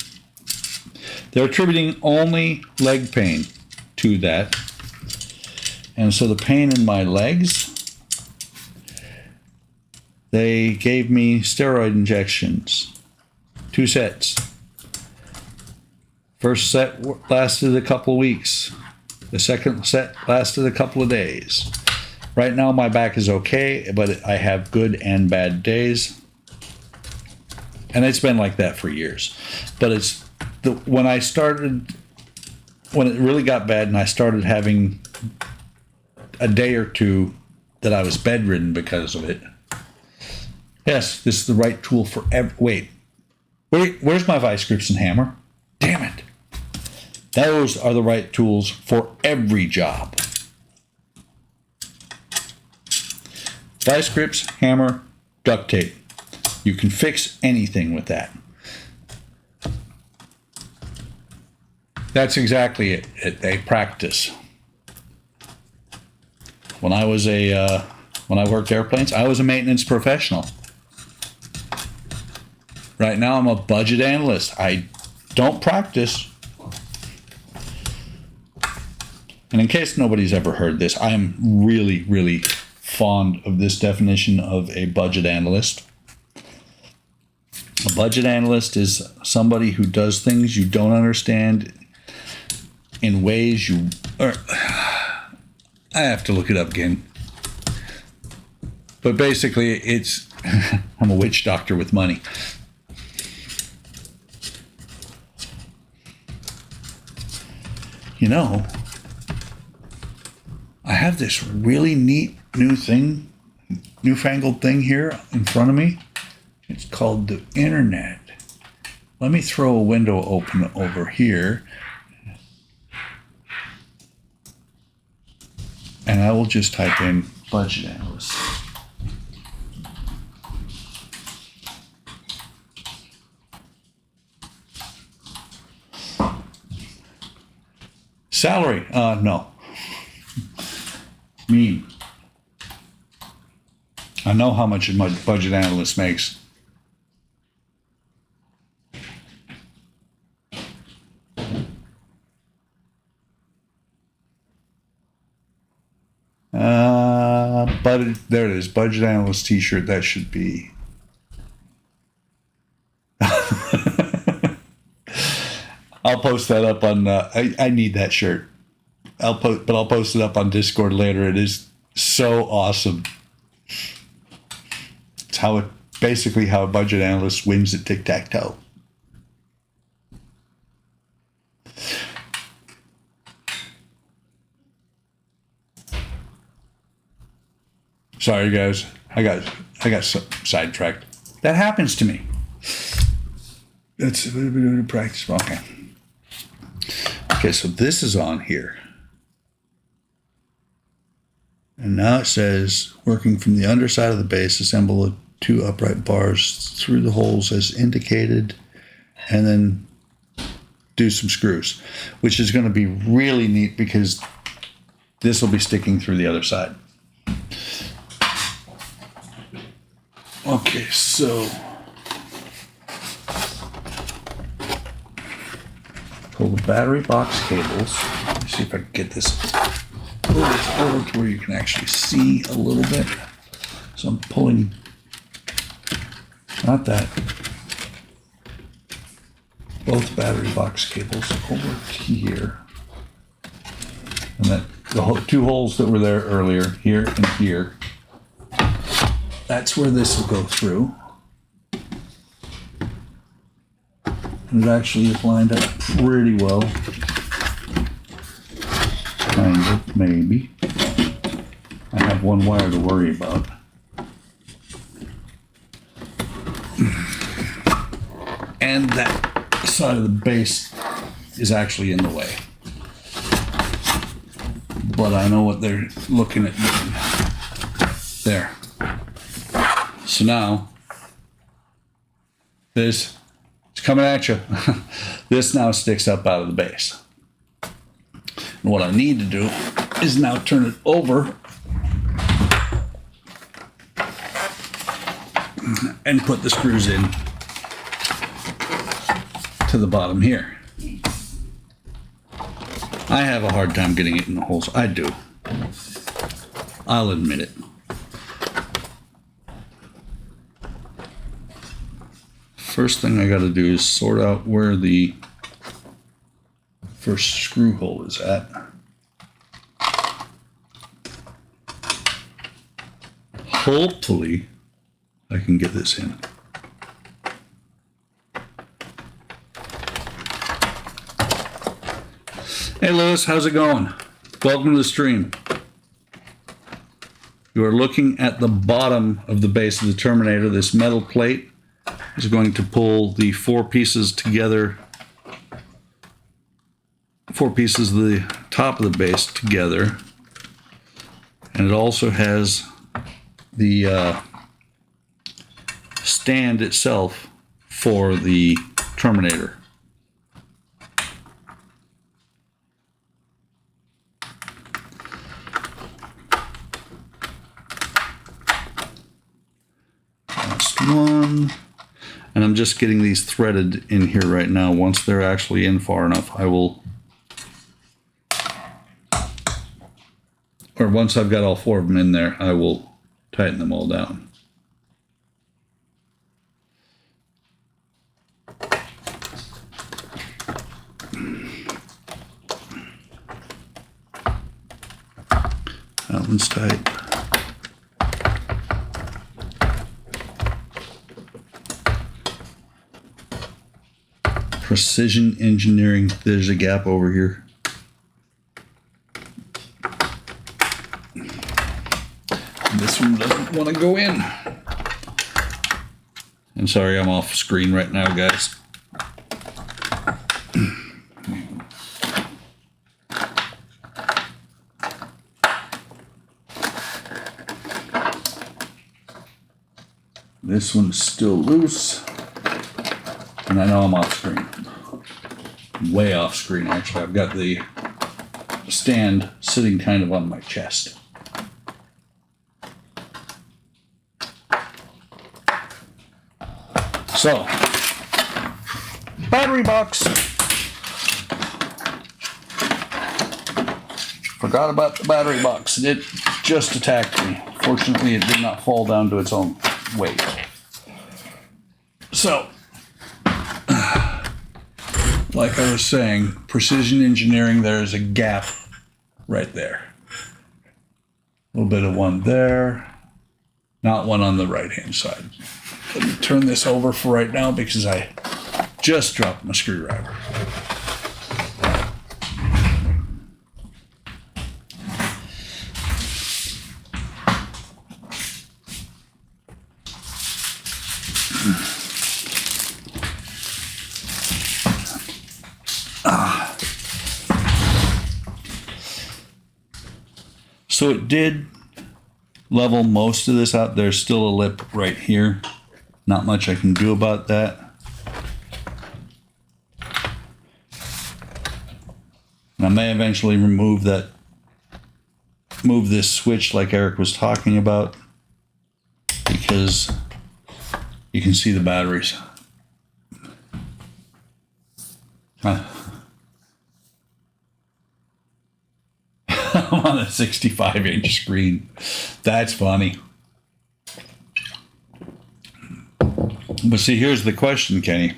they're attributing only leg pain to that. And so the pain in my legs, they gave me steroid injections, 2 sets. First set lasted a couple of weeks. The second set lasted a couple of days. Right now my back is okay, but I have good and bad days. And it's been like that for years. But it's when it really got bad and I started having a day or two that I was bedridden because of it. Yes, this is the right tool for wait, where's my vice grips and hammer? Damn it. Those are the right tools for every job. Vice grips, hammer, duct tape. You can fix anything with that. That's exactly it. A practice. When I worked airplanes, I was a maintenance professional. Right now, I'm a budget analyst. I don't practice. And in case nobody's ever heard this, I am really, really fond of this definition of a budget analyst. A budget analyst is somebody who does things you don't understand in ways you... I have to look it up again. But basically, it's... I'm a witch doctor with money. You know, I have this really neat newfangled thing here in front of me. It's called the internet. Let me throw a window open over here. And I will just type in budget analyst. Salary? No. Mean. I know how much a budget analyst makes. But there it is, budget analyst t-shirt. That should be. I'll post that up on. I need that shirt. I'll post it up on Discord later. It is so awesome. It's basically how a budget analyst wins at tic-tac-toe. Sorry, guys. I got sidetracked. That happens to me. That's a little bit of practice. Okay. Okay, so this is on here. And now it says, working from the underside of the base, assemble the 2 upright bars through the holes as indicated, and then do some screws, which is going to be really neat because this will be sticking through the other side. Okay, so pull the battery box cables. Let me see if I can get this over to where you can actually see a little bit. So I'm pulling, not that, both battery box cables over here. And that the 2 holes that were there earlier, here and here, that's where this will go through. And it actually is lined up pretty well. Kind of, maybe. I have 1 wire to worry about. And that side of the base is actually in the way. But I know what they're looking at doing. There. So now, this is coming at you. This now sticks up out of the base. And what I need to do is now turn it over and put the screws in to the bottom here. I have a hard time getting it in the holes. I do. I'll admit it. First thing I got to do is sort out where the first screw hole is at. Hopefully, I can get this in. Hey Lewis, how's it going? Welcome to the stream. You are looking at the bottom of the base of the Terminator. This metal plate is going to pull the 4 pieces together, 4 pieces of the top of the base together. And it also has the stand itself for the terminator. Last one. And I'm just getting these threaded in here right now. Once they're actually in far enough, I will, or once I've got all 4 of them in there, I will tighten them all down. That one's tight. Precision engineering. There's a gap over here. This one doesn't want to go in. I'm sorry, I'm off screen right now, guys. This one's still loose. And I know I'm off screen. Way off screen, actually. I've got the stand sitting kind of on my chest. So, battery box. Forgot about the battery box. It just attacked me. Fortunately, it did not fall down to its own weight. So, like I was saying, precision engineering, there's a gap right there. A little bit of one there, not one on the right-hand side. Let me turn this over for right now because I just dropped my screwdriver. So it did level most of this out. There's still a lip right here. Not much I can do about that. And I may eventually remove this switch like Eric was talking about, because you can see the batteries. I'm on a 65-inch screen. That's funny. But see, here's the question, Kenny.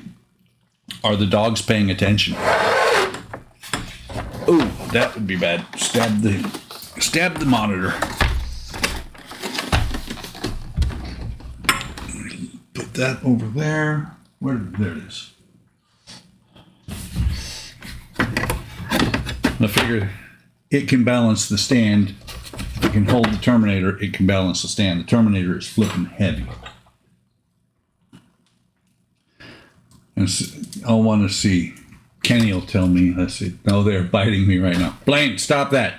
Are the dogs paying attention? Ooh, that would be bad. Stab the monitor. Put that over there. There it is. I figured it can balance the stand. It can hold the Terminator. It can balance the stand. The Terminator is flipping heavy. And I'll want to see. Kenny will tell me. I say, no, they're biting me right now. Blaine, stop that.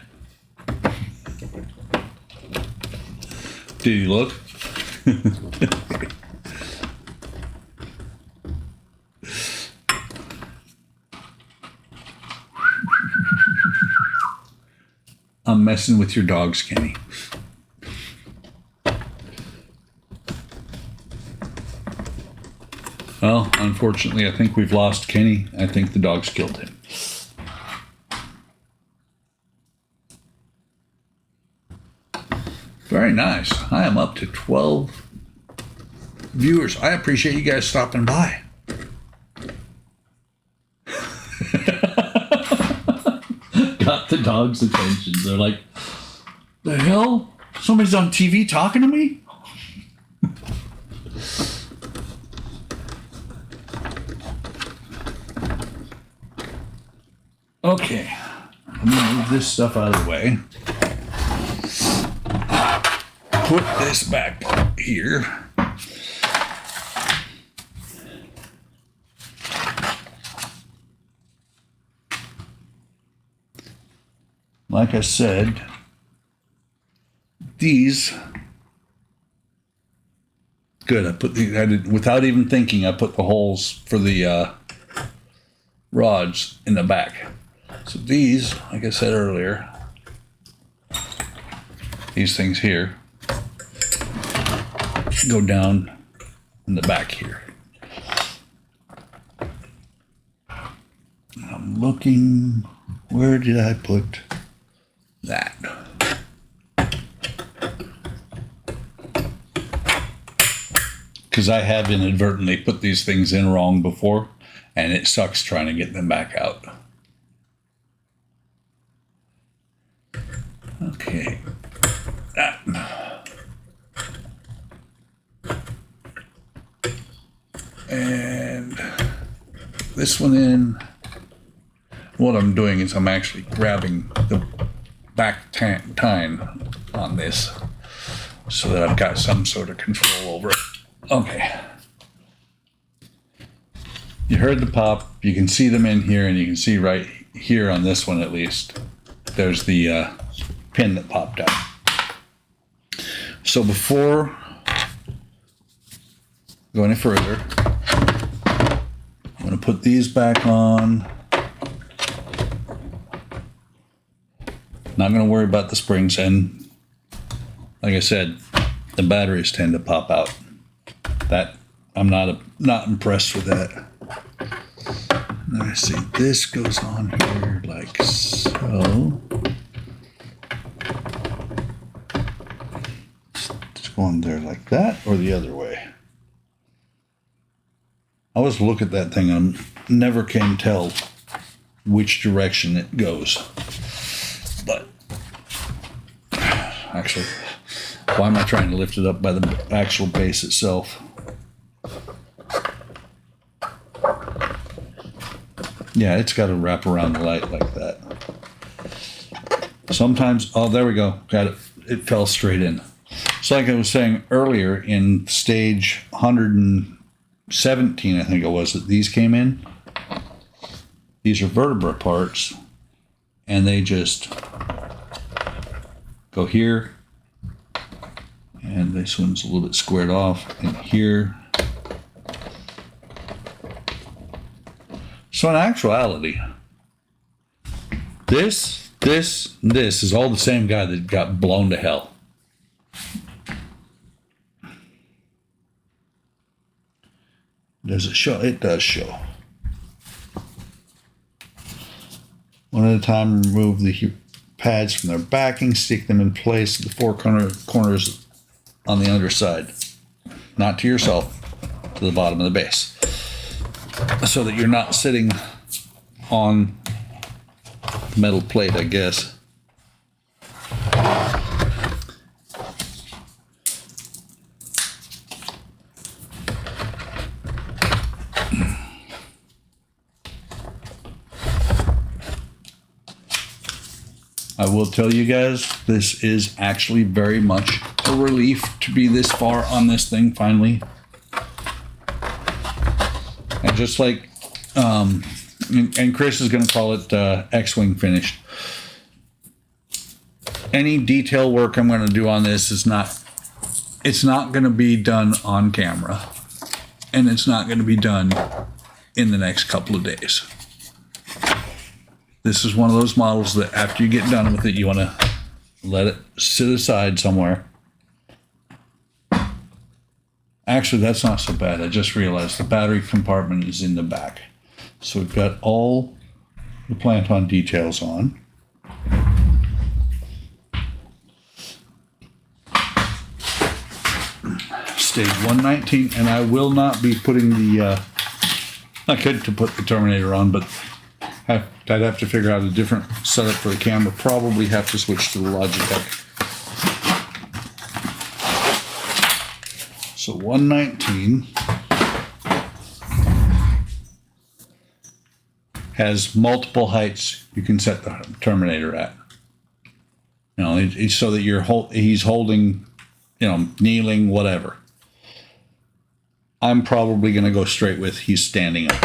Did you look? I'm messing with your dogs, Kenny. Well, unfortunately, I think we've lost Kenny. I think the dogs killed him. Very nice. I am up to 12 viewers. I appreciate you guys stopping by. Got the dogs' attention. They're like, the hell? Somebody's on TV talking to me? Okay, let me move this stuff out of the way. Put this back here. Like I said, these good. I did, without even thinking, I put the holes for the rods in the back. So these, like I said earlier, these things here go down in the back here. I'm looking, where did I put that? Because I have inadvertently put these things in wrong before, and it sucks trying to get them back out. Okay. And this one in. What I'm doing is I'm actually grabbing the back tine on this so that I've got some sort of control over it. Okay. You heard the pop. You can see them in here, and you can see right here on this one at least, there's the pin that popped out. So before I go any further, I'm going to put these back on. Not going to worry about the springs, and like I said, the batteries tend to pop out. That I'm not impressed with that. Let me see. This goes on here like so. It's going there like that, or the other way. I always look at that thing and never can tell which direction it goes. But actually, why am I trying to lift it up by the actual base itself? Yeah, it's got to wrap around the light like that. Sometimes, oh, there we go. Got it. It fell straight in. So like I was saying earlier, in stage 117, I think it was, that these came in. These are vertebra parts, and they just go here, and this one's a little bit squared off, and here. So in actuality, this is all the same guy that got blown to hell. Does it show? It does show. One at a time, remove the pads from their backing, stick them in place at the four corners on the underside. Not to yourself, to the bottom of the base. So that you're not sitting on metal plate, I guess. I will tell you guys, this is actually very much a relief to be this far on this thing finally. And just like, and Chris is going to call it X-Wing finished. Any detail work I'm going to do on this is it's not going to be done on camera. And it's not going to be done in the next couple of days. This is one of those models that after you get done with it, you want to let it sit aside somewhere. Actually, that's not so bad. I just realized the battery compartment is in the back. So we've got all the plant-on details on. Stage 119, and I will not be putting the, I could to put the Terminator on, but I'd have to figure out a different setup for the camera. Probably have to switch to the Logitech. So 119 has multiple heights you can set the Terminator at. You know, it's so that he's holding, you know, kneeling, whatever. I'm probably going to go straight with he's standing up.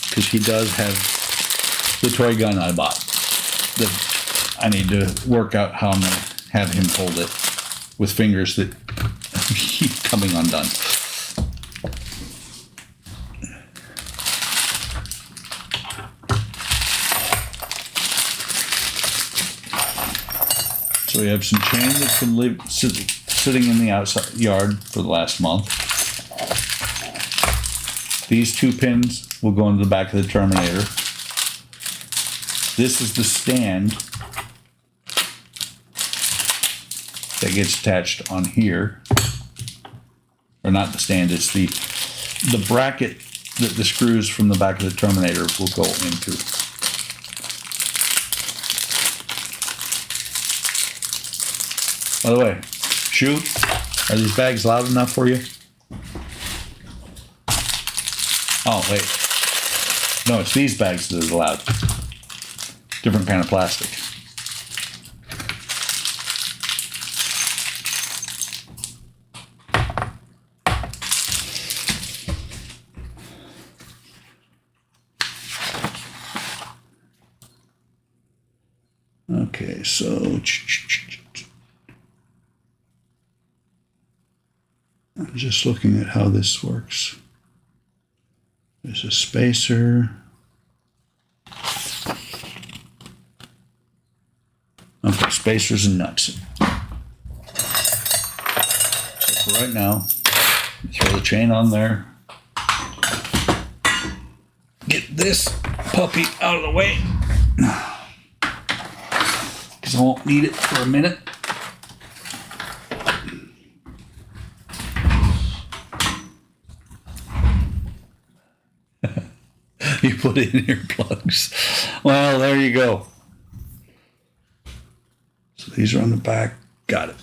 Because he does have the toy gun I bought. That I need to work out how I'm going to have him hold it with fingers that coming undone. So we have some chain that's been sitting in the outside yard for the last month. These 2 pins will go into the back of the terminator. This is the stand that gets attached on here. Or not the stand, it's the bracket that the screws from the back of the terminator will go into. By the way, Shu, are these bags loud enough for you? Oh, wait. No, it's these bags that are loud. Different kind of plastic. Okay, so I'm just looking at how this works. There's a spacer. Okay, spacers and nuts. So for right now, throw the chain on there. Get this puppy out of the way, because I won't need it for a minute. You put in earplugs. Well, there you go. So these are on the back. Got it.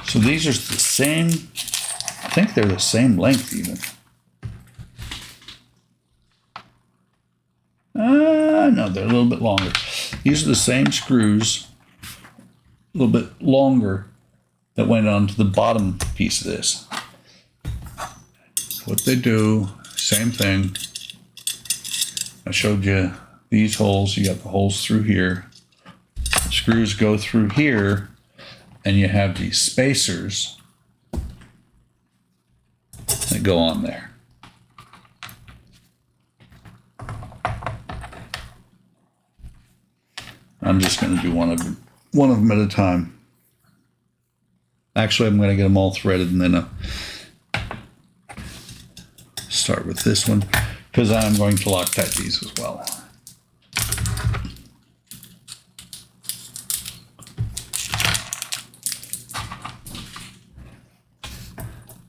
So these are the same. I think they're the same length even. No, they're a little bit longer. These are the same screws, a little bit longer, that went onto the bottom piece of this. What they do, same thing. I showed you these holes. You got the holes through here. The screws go through here, and you have these spacers that go on there. I'm just going to do one of them at a time. Actually, I'm going to get them all threaded and then start with this one, because I'm going to Loctite these as well.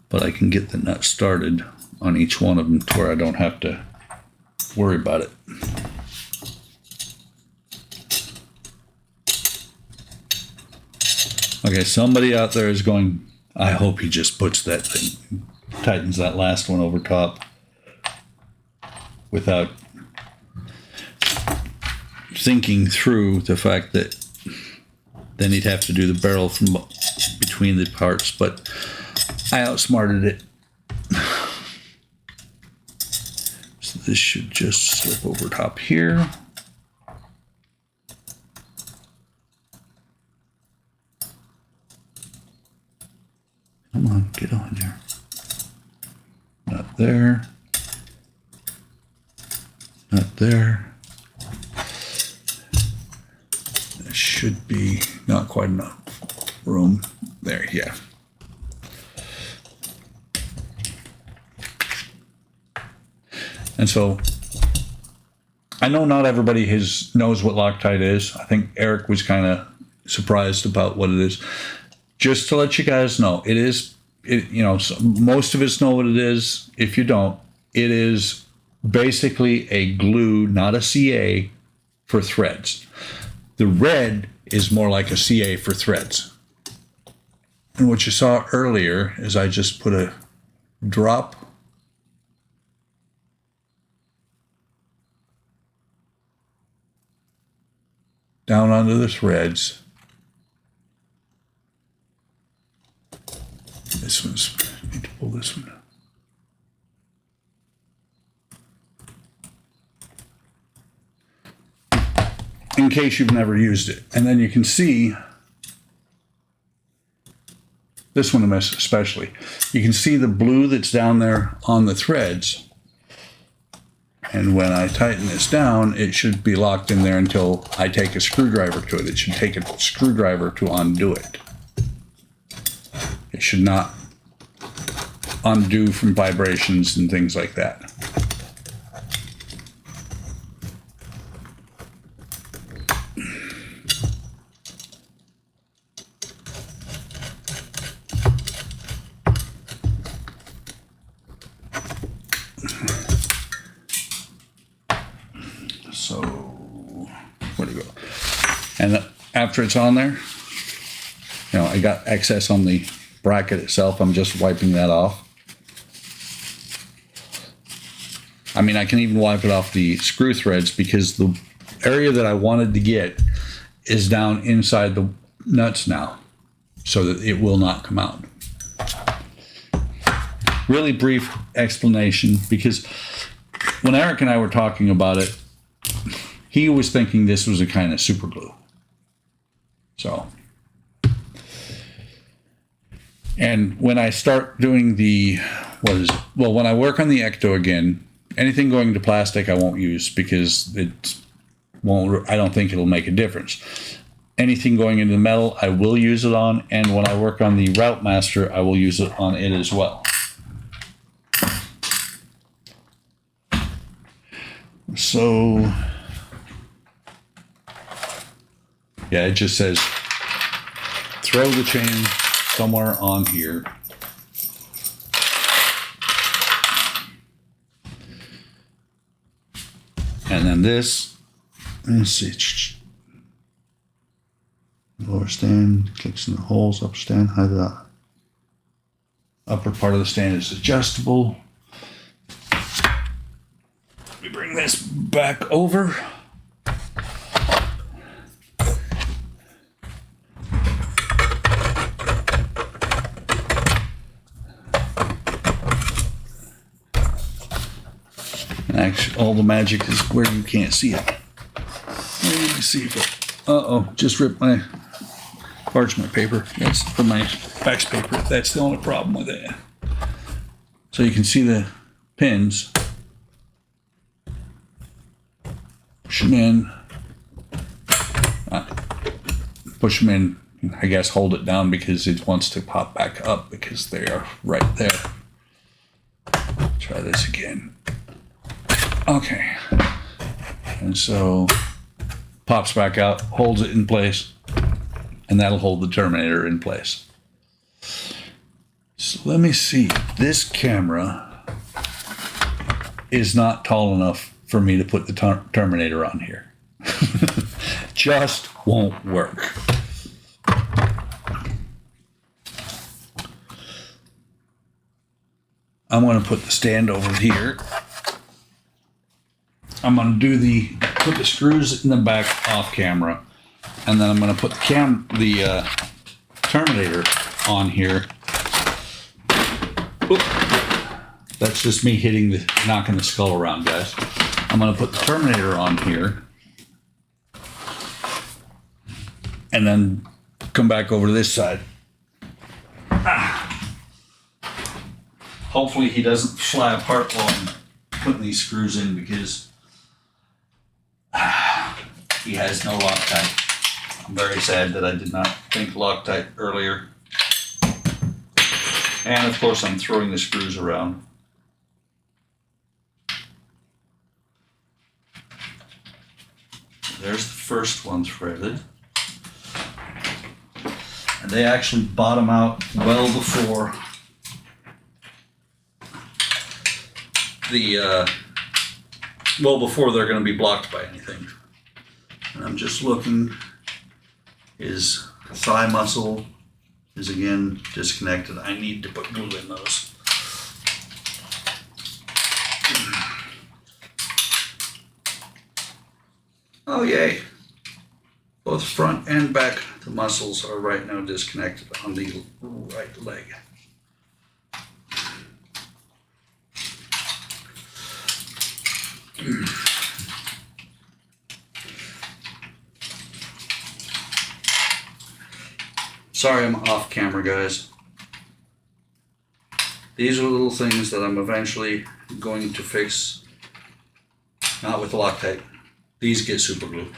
But I can get the nut started on each one of them to where I don't have to worry about it. Okay, somebody out there is going, I hope he just puts that thing, tightens that last one over top without thinking through the fact that then he'd have to do the barrel from between the parts, but I outsmarted it. So this should just slip over top here. Come on, get on there. Not there. Not there. There should be not quite enough room. There, yeah. And so I know not everybody knows what Loctite is. I think Eric was kind of surprised about what it is. Just to let you guys know, most of us know what it is. If you don't, it is basically a glue, not a CA, for threads. The red is more like a CA for threads. And what you saw earlier is I just put a drop down onto the threads. This one's, I need to pull this one. in case you've never used it. And then you can see, this one especially, you can see the blue that's down there on the threads. And when I tighten this down, it should be locked in there until I take a screwdriver to it. It should take a screwdriver to undo it. It should not undo from vibrations and things like that. So, where'd it go? And after it's on there, you know, I got excess on the bracket itself. I'm just wiping that off. I mean, I can even wipe it off the screw threads because the area that I wanted to get is down inside the nuts now, so that it will not come out. Really brief explanation, because when Eric and I were talking about it, he was thinking this was a kind of super glue. So, and when I start doing the, when I work on the ecto again, anything going to plastic I won't use because I don't think it'll make a difference. Anything going into metal I will use it on, and when I work on the Route Master I will use it on it as well. So, yeah, it just says throw the chain somewhere on here. And then this, let's see, lower stand, clicks in the holes, upper stand, hide the upper part of the stand is adjustable. Let me bring this back over. Actually, all the magic is where you can't see it. Let me see if it. Just ripped my parchment paper. That's for my fax paper. That's the only problem with it. So you can see the pins. Push them in. Push them in. I guess hold it down because it wants to pop back up because they are right there. Try this again. Okay, and so pops back out, holds it in place, and that'll hold the terminator in place. So let me see. This camera is not tall enough for me to put the terminator on here. Just won't work. I'm going to put the stand over here. I'm going to put the screws in the back off camera, and then I'm going to put the terminator on here. Oop. That's just me knocking the skull around, guys. I'm going to put the terminator on here, and then come back over to this side. Hopefully he doesn't fly apart while I'm putting these screws in, because he has no Loctite. I'm very sad that I did not think Loctite earlier. And of course I'm throwing the screws around. There's the first one threaded. And they actually bottom out well before before they're going to be blocked by anything. And I'm just looking, his thigh muscle is again disconnected. I need to put glue in those. Oh yay! Both front and back, the muscles are right now disconnected on the right leg. Sorry I'm off camera, guys. These are little things that I'm eventually going to fix. Not with Loctite. These get super glue.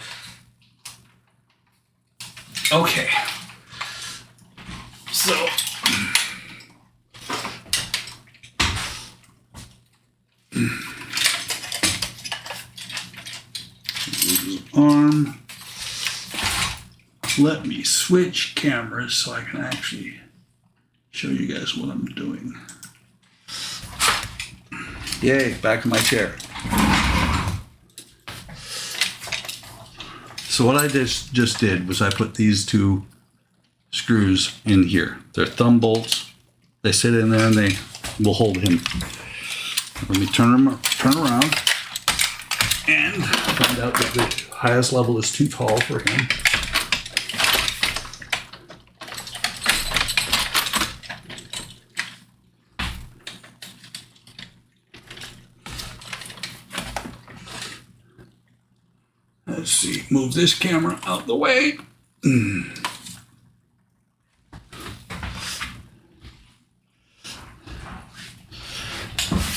Okay. So. Arm. Let me switch cameras so I can actually show you guys what I'm doing. Yay, back in my chair. So what I just did was I put these two screws in here. They're thumb bolts. They sit in there and they will hold him. Let me turn around and find out that the highest level is too tall for him. Let's see, move this camera out the way.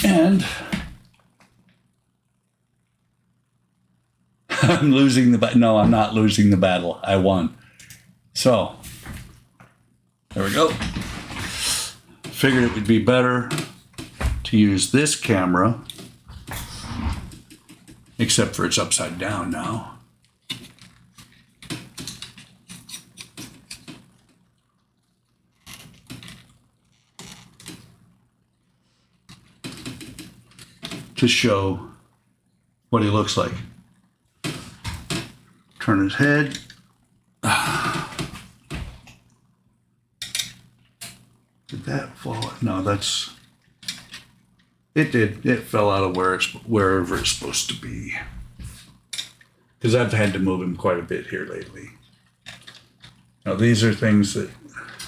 And I'm losing the battle. No, I'm not losing the battle. I won. So, there we go. Figured it would be better to use this camera, except for it's upside down now. To show what he looks like. Turn his head. Did that fall? No, that's... It did. It fell out of wherever it's supposed to be. Because I've had to move him quite a bit here lately. Now these are things that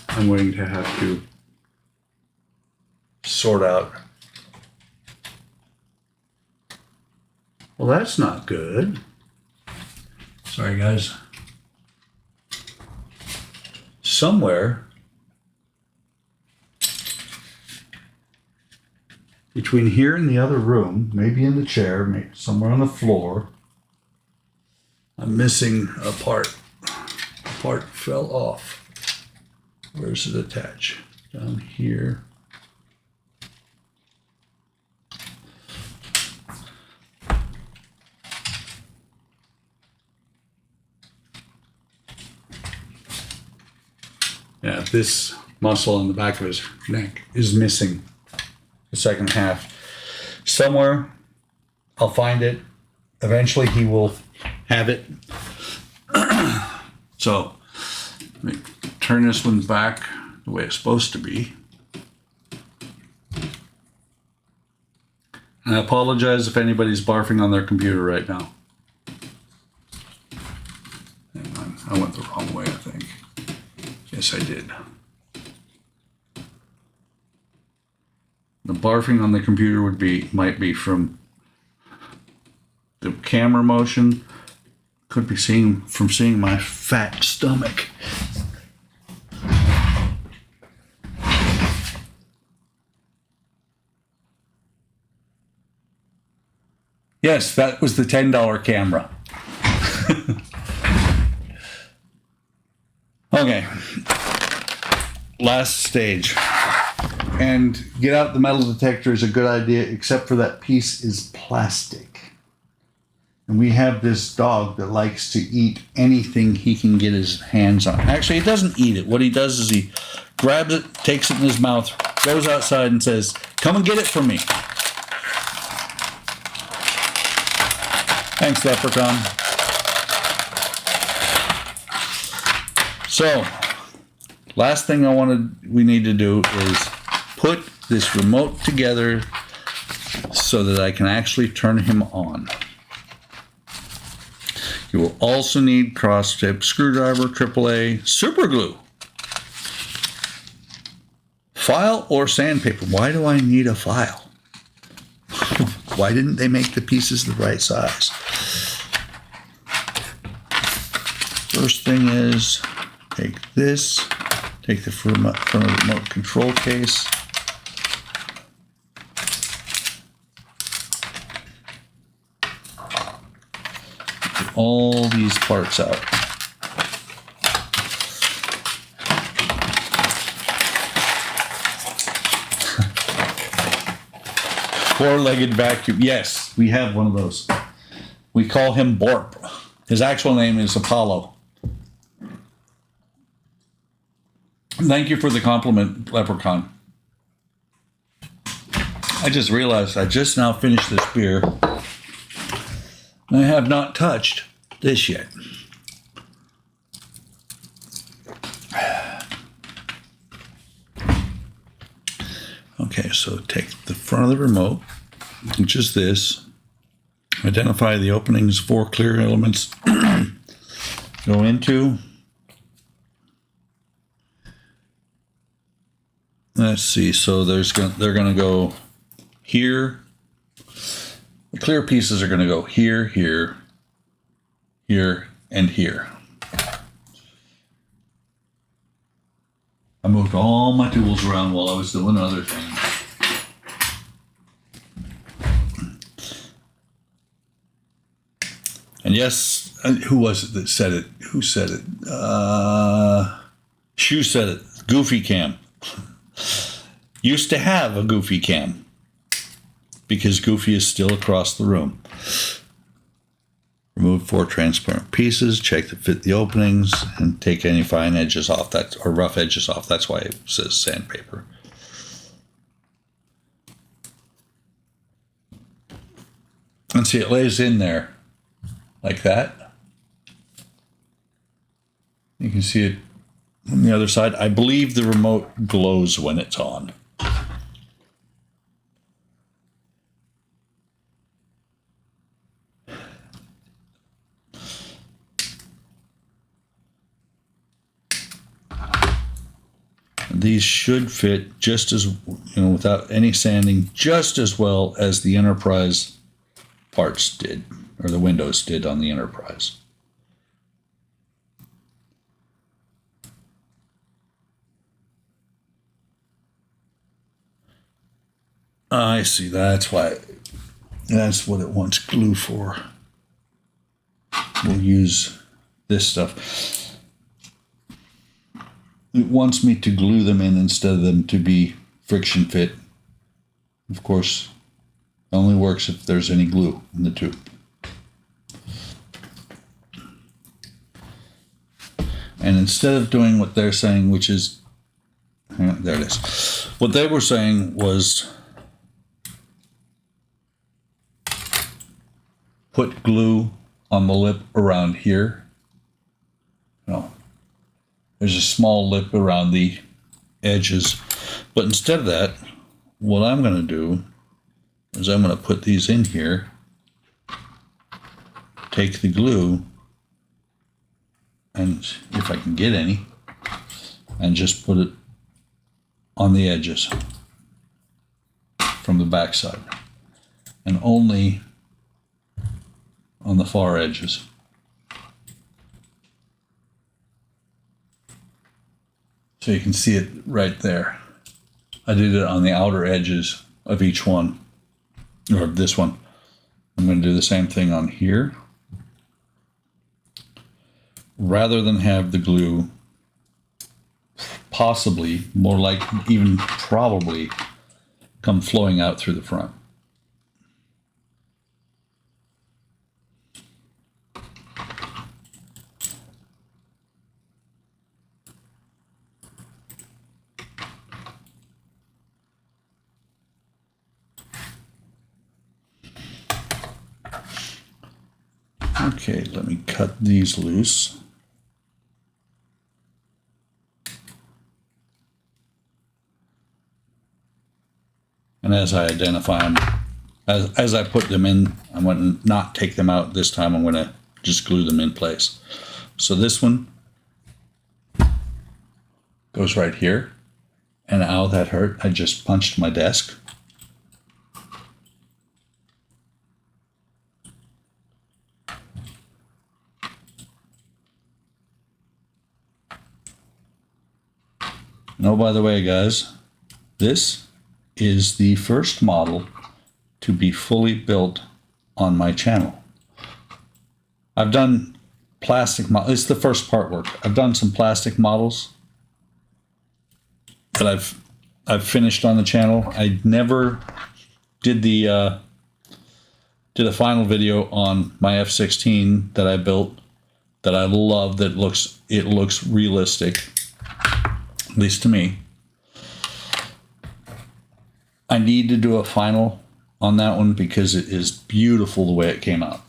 I'm going to have to sort out. Well, that's not good. Sorry, guys. Somewhere between here and the other room, maybe in the chair, maybe somewhere on the floor, I'm missing a part. A part fell off. Where's it attached? Down here. Yeah, this muscle on the back of his neck is missing the second half. Somewhere, I'll find it. Eventually, he will have it. So, let me turn this one back the way it's supposed to be. And I apologize if anybody's barfing on their computer right now. Hang on, I went the wrong way, I think. Yes, I did. The barfing on the computer might be from the camera motion. Could be from seeing my fat stomach. Yes, that was the $10 camera. Okay, last stage. And get out the metal detector is a good idea, except for that piece is plastic. And we have this dog that likes to eat anything he can get his hands on. Actually, he doesn't eat it. What he does is he grabs it, takes it in his mouth, goes outside and says, "Come and get it from me." Thanks, Leprechaun. So, last thing we need to do is put this remote together so that I can actually turn him on. You will also need cross-tip screwdriver, AAA, super glue, file or sandpaper. Why do I need a file? Why didn't they make the pieces the right size? First thing is, take this, Take the front of the remote control case. Get all these parts out. Four-legged vacuum. Yes, we have one of those. We call him Borp. His actual name is Apollo. Thank you for the compliment, Leprechaun. I just realized I just now finished this beer. I have not touched this yet. Okay, so take the front of the remote, which is this. Identify the openings, 4 clear elements. Go into. Let's see. So they're going to go here. The clear pieces are going to go here, here, here, and here. I moved all my tools around while I was doing other things. And yes, who was it that said it? Who said it? Shu said it. Goofy Cam. Used to have a Goofy Cam because Goofy is still across the room. Remove 4 transparent pieces, check to fit the openings, and take any fine edges off that or rough edges off. That's why it says sandpaper. And see, it lays in there like that. You can see it on the other side. I believe the remote glows when it's on. These should fit just as, without any sanding, just as well as the Enterprise parts did, or the windows did on the Enterprise. I see, that's what it wants glue for. We'll use this stuff. It wants me to glue them in instead of them to be friction fit. Of course, it only works if there's any glue in the tube. And instead of doing what they're saying, which is, there it is. What they were saying was put glue on the lip around here. No. There's a small lip around the edges. But instead of that, what I'm going to do is I'm going to put these in here, take the glue, and if I can get any, and just put it on the edges from the back side, and only on the far edges. So you can see it right there. I did it on the outer edges of each one, or this one. I'm going to do the same thing on here. Rather than have the glue possibly, more like even probably, come flowing out through the front. Okay, let me cut these loose. And as I identify them, as I put them in, I'm going to not take them out this time. I'm going to just glue them in place. So this one goes right here. And ow, that hurt. I just punched my desk. Oh, by the way, guys, this is the first model to be fully built on my channel. I've done plastic models. It's the first part work. I've done some plastic models that I've finished on the channel. I never did the did a final video on my F-16 that I built that I love. That it looks realistic, at least to me. I need to do a final on that one because it is beautiful the way it came out.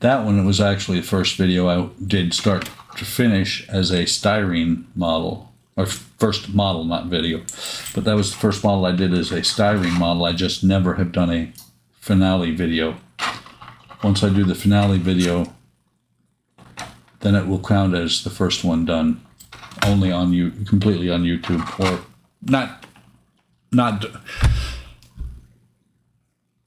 That one was actually the first video I did start to finish as a styrene model, or first model, not video, but that was the first model I did as a styrene model. I just never have done a finale video. Once I do the finale video, then it will count as the first one done, only on completely on YouTube, or not.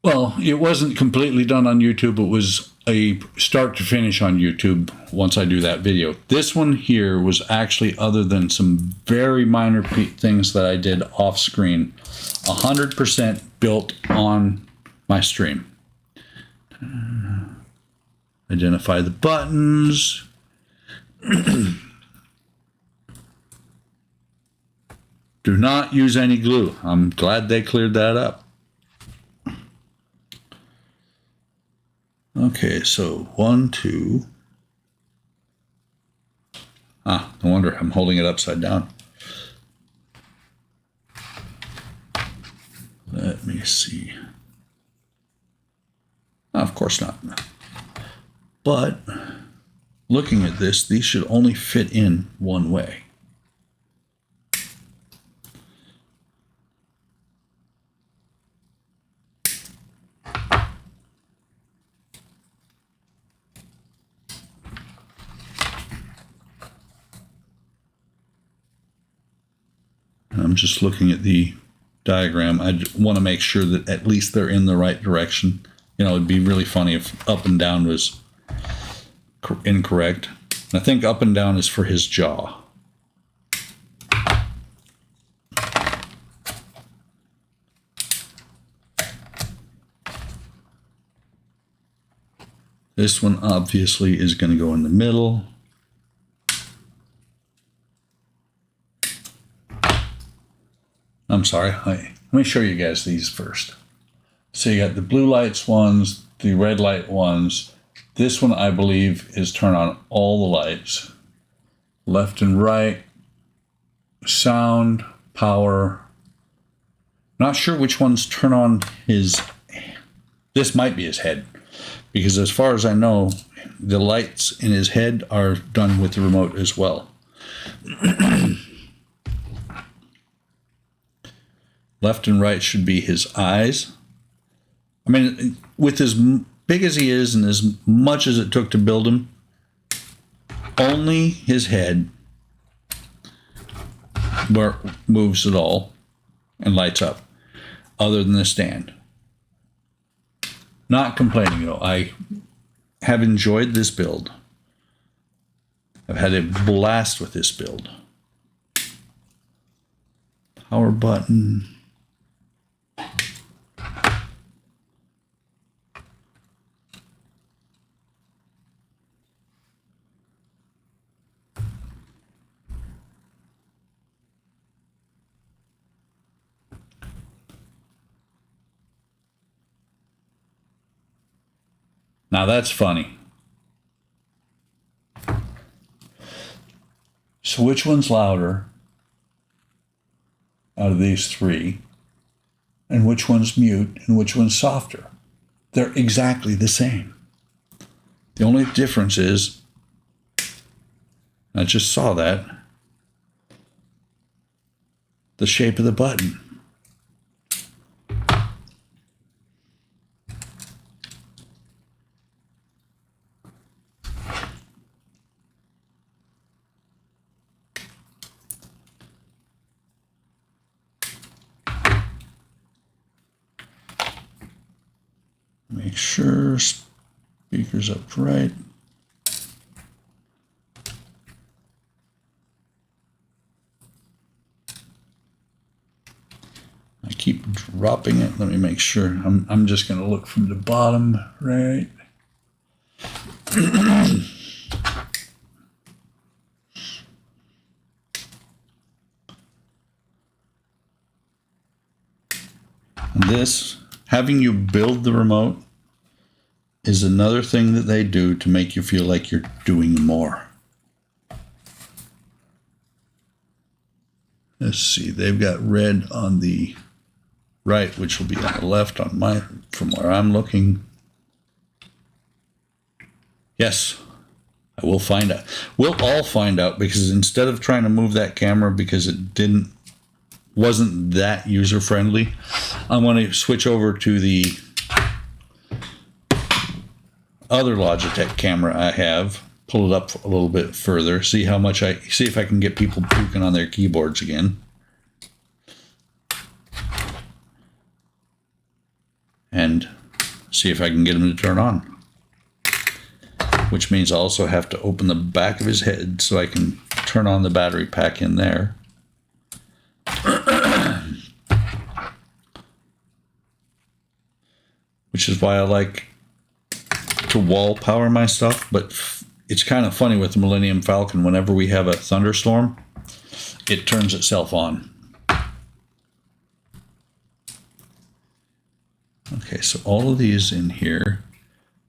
Well, it wasn't completely done on YouTube. It was a start to finish on YouTube once I do that video. This one here was actually, other than some very minor things that I did off screen, 100% built on my stream. Identify the buttons. Do not use any glue. I'm glad they cleared that up. Okay, so 1, 2. No wonder I'm holding it upside down. Let me see. Of course not. But looking at this, these should only fit in one way. I'm just looking at the diagram. I want to make sure that at least they're in the right direction. You know, it'd be really funny if up and down was incorrect. And I think up and down is for his jaw. This one obviously is going to go in the middle. I'm sorry, let me show you guys these first. So you got the blue lights ones, the red light ones. This one, I believe, is turn on all the lights. Left and right, sound, power. Not sure which ones turn on his, this might be his head, because as far as I know, the lights in his head are done with the remote as well. Left and right should be his eyes. I mean, with as big as he is and as much as it took to build him, only his head moves at all and lights up, other than the stand. Not complaining, though. I have enjoyed this build. I've had a blast with this build. Power button. Now that's funny. So which one's louder out of these three? And which one's mute and which one's softer? They're exactly the same. The only difference is, I just saw that, the shape of the button. Make sure speaker's up right. keep dropping it. Let me make sure. I'm just going to look from the bottom, right? This, having you build the remote, is another thing that they do to make you feel like you're doing more. Let's see, they've got red on the right, which will be on the left on my, from where I'm looking. Yes, I will find out. We'll all find out, because instead of trying to move that camera because it wasn't that user friendly, I want to switch over to the other Logitech camera I have, pull it up a little bit further, see if I can get people puking on their keyboards again. And see if I can get him to turn on. Which means I also have to open the back of his head so I can turn on the battery pack in there. Which is why I like to wall power my stuff, but it's kind of funny with the Millennium Falcon. Whenever we have a thunderstorm, it turns itself on. Okay, so all of these in here,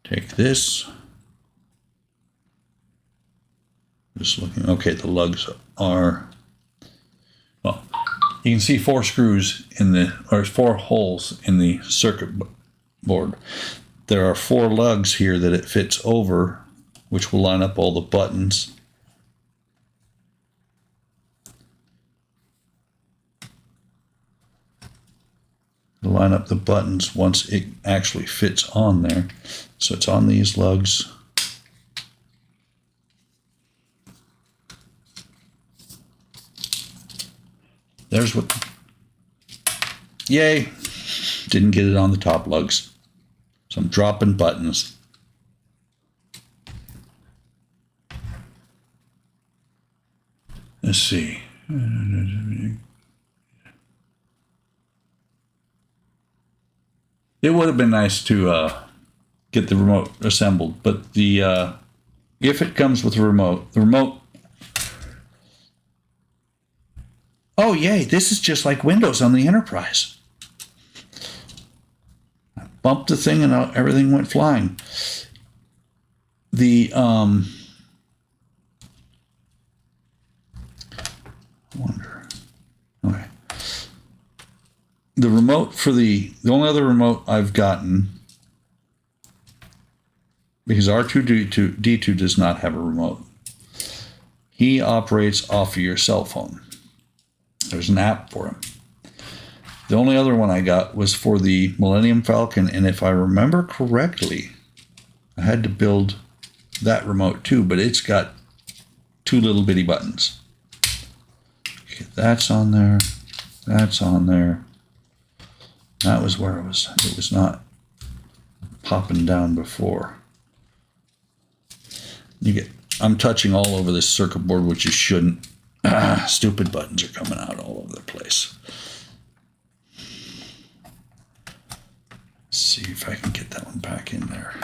take this. Just looking, okay, the lugs are, well, you can see 4 screws in the, or 4 holes in the circuit board. There are 4 lugs here that it fits over, which will line up all the buttons. Line up the buttons once it actually fits on there. So it's on these lugs. There's what, yay, didn't get it on the top lugs. So I'm dropping buttons. Let's see. It would have been nice to get the remote assembled, but the if it comes with the remote, oh yay, this is just like Windows on the Enterprise. I bumped the thing and everything went flying. The wonder. Okay. The remote for the only other remote I've gotten, because R2D2 does not have a remote. He operates off of your cell phone. There's an app for him. The only other one I got was for the Millennium Falcon, and if I remember correctly, I had to build that remote too, but it's got 2 little bitty buttons. Okay, that's on there. That's on there. That was where it was not popping down before. I'm touching all over this circuit board, which you shouldn't. Stupid buttons are coming out all over the place. Let's see if I can get that one back in there.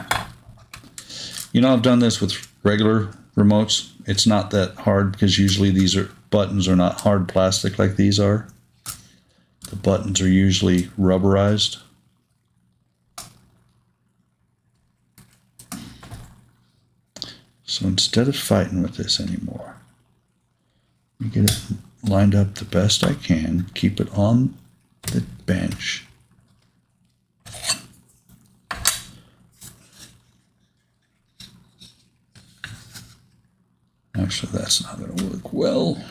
You know, I've done this with regular remotes. It's not that hard because usually these buttons are not hard plastic like these are. The buttons are usually rubberized. So instead of fighting with this anymore, let me get it lined up the best I can, keep it on the bench. Actually, that's not going to work well.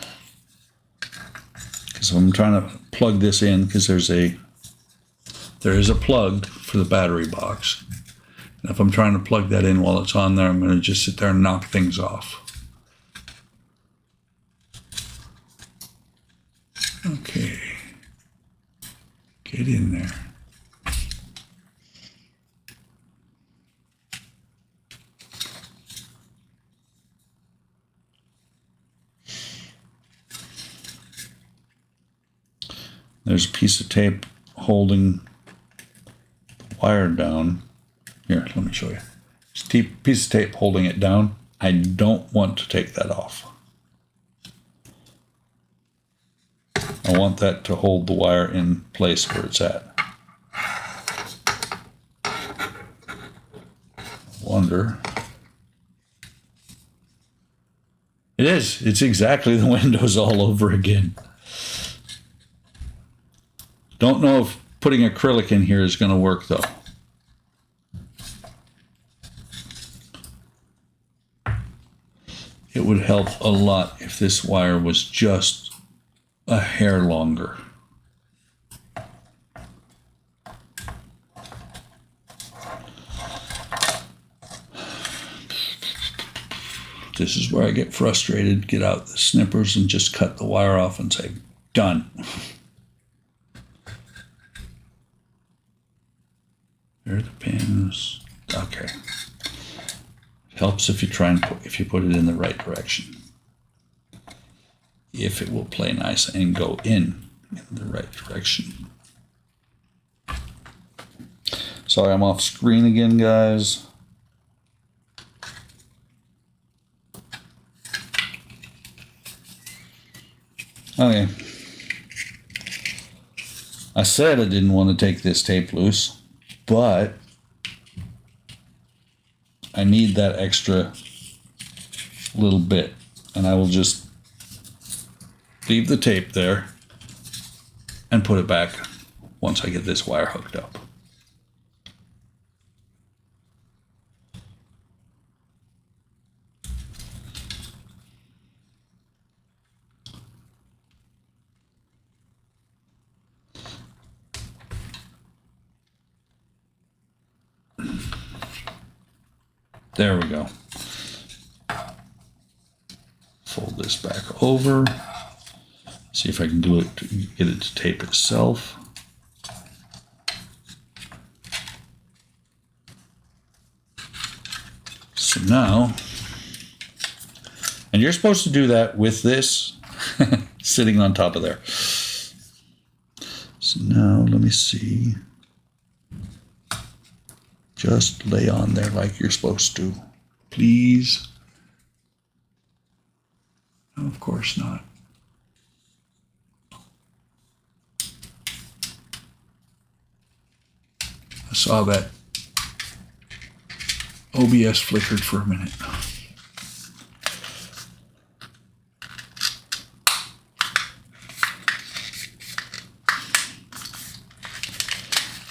Because I'm trying to plug this in, because there is a plug for the battery box. And if I'm trying to plug that in while it's on there, I'm going to just sit there and knock things off. Okay. Get in there. There's a piece of tape holding the wire down. Here, let me show you. It's a piece of tape holding it down. I don't want to take that off. I want that to hold the wire in place where it's at. Wonder. It is. It's exactly the windows all over again. Don't know if putting acrylic in here is going to work though. It would help a lot if this wire was just a hair longer. This is where I get frustrated, get out the snippers and just cut the wire off and say, done. There are the pins. Okay. Helps if you try and if you put it in the right direction. If it will play nice and go in the right direction. Sorry, I'm off screen again, guys. Okay. I said I didn't want to take this tape loose, but I need that extra little bit, and I will just leave the tape there and put it back once I get this wire hooked up. There we go. Fold this back over. See if I can do it to get it to tape itself. So now, and you're supposed to do that with this sitting on top of there. So now let me see. Just lay on there like you're supposed to, please. No, of course not. I saw that OBS flickered for a minute.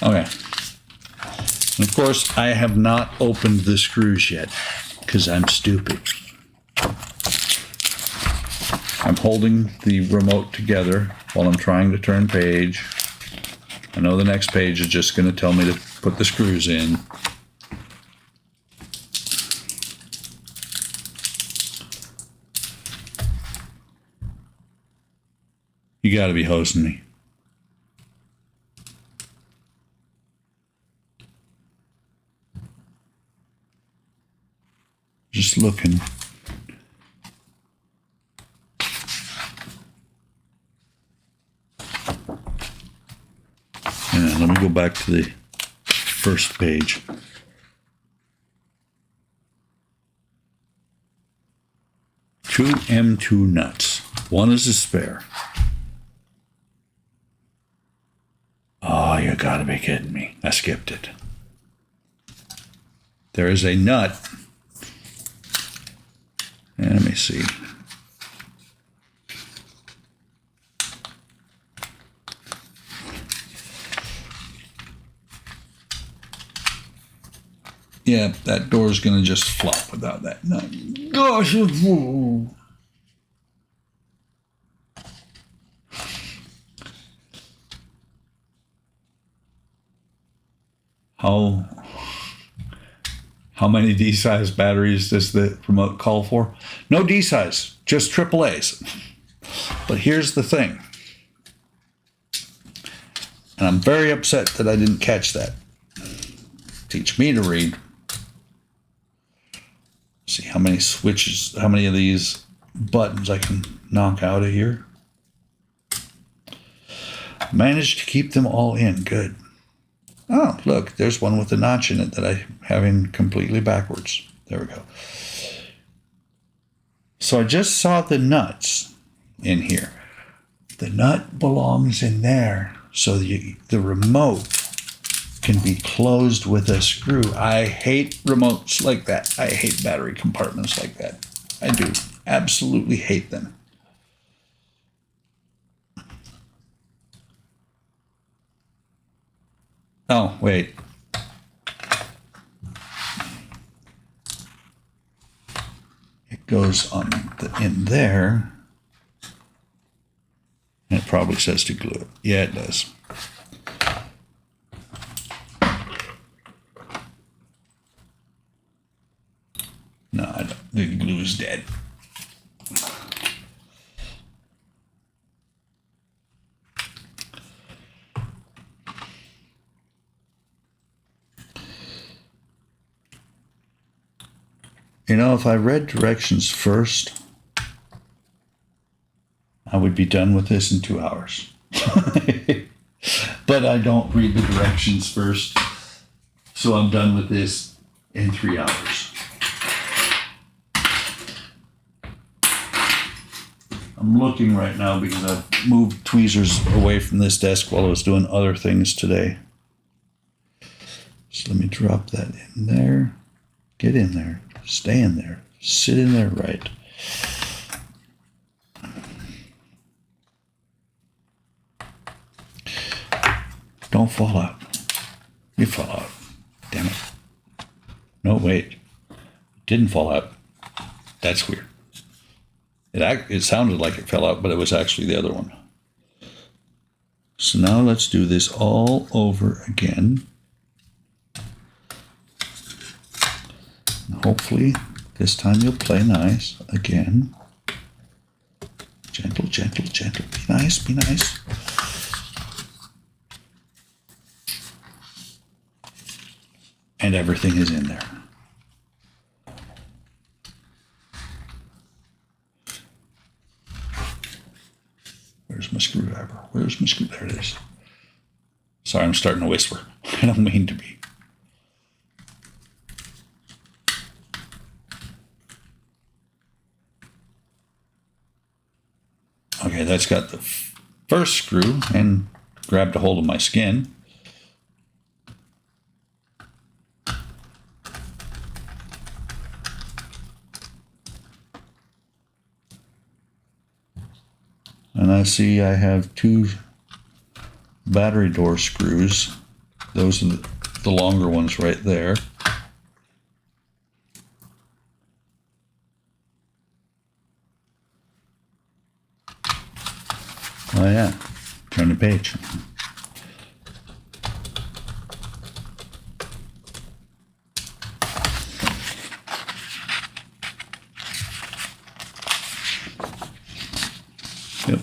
Okay. And of course, I have not opened the screws yet because I'm stupid. I'm holding the remote together while I'm trying to turn page. I know the next page is just going to tell me to put the screws in. You got to be hosting me. Just looking. And let me go back to the first page. Two M2 nuts. One is a spare. Oh, you gotta be kidding me. I skipped it. There is a nut. And let me see. Yeah, that door is going to just flop without that nut. Gosh, how many D-size batteries does the remote call for? No D-size, just AAA's. But here's the thing. And I'm very upset that I didn't catch that. Teach me to read. See how many switches, how many of these buttons I can knock out of here. Managed to keep them all in. Good. Oh, look, there's one with a notch in it that I have in completely backwards. There we go. So I just saw the nuts in here. The nut belongs in there, so the remote can be closed with a screw. I hate remotes like that. I hate battery compartments like that. I do. Absolutely hate them. Oh, wait. It goes on in there. And it probably says to glue it. Yeah, it does. No, I don't. The glue is dead. You know, if I read directions first, I would be done with this in 2 hours. But I don't read the directions first, so I'm done with this in 3 hours. I'm looking right now because I've moved tweezers away from this desk while I was doing other things today. So let me drop that in there. Get in there. Stay in there. Sit in there right. Don't fall out. You fall out. Damn it. No, wait. It didn't fall out. That's weird. It sounded like it fell out, but it was actually the other one. So now let's do this all over again. Hopefully, this time you'll play nice again. Gentle, gentle, gentle. Be nice, be nice. And everything is in there. Where's my screwdriver? Where's my screwdriver? There it is. Sorry, I'm starting to whisper. I don't mean to be. Okay, that's got the first screw and grabbed a hold of my skin. And I see I have 2 battery door screws. Those are the longer ones right there. Oh yeah, turn the page. Yep.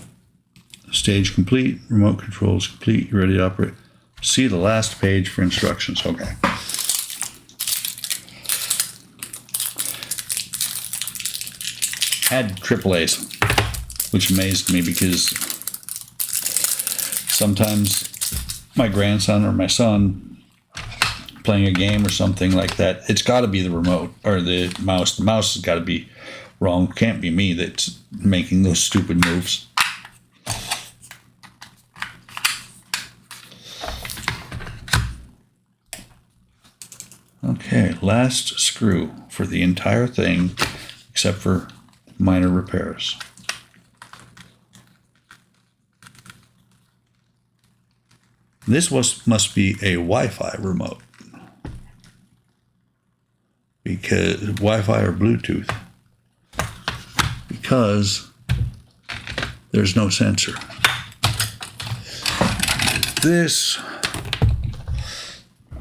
Stage complete, remote controls complete, you're ready to operate. See the last page for instructions, okay. Had AAA's, which amazed me because sometimes my grandson or my son playing a game or something like that, it's got to be the remote or the mouse. The mouse has got to be wrong. Can't be me that's making those stupid moves. Okay, last screw for the entire thing, except for minor repairs. This must be a Wi-Fi remote, because Wi-Fi or Bluetooth, because there's no sensor. This,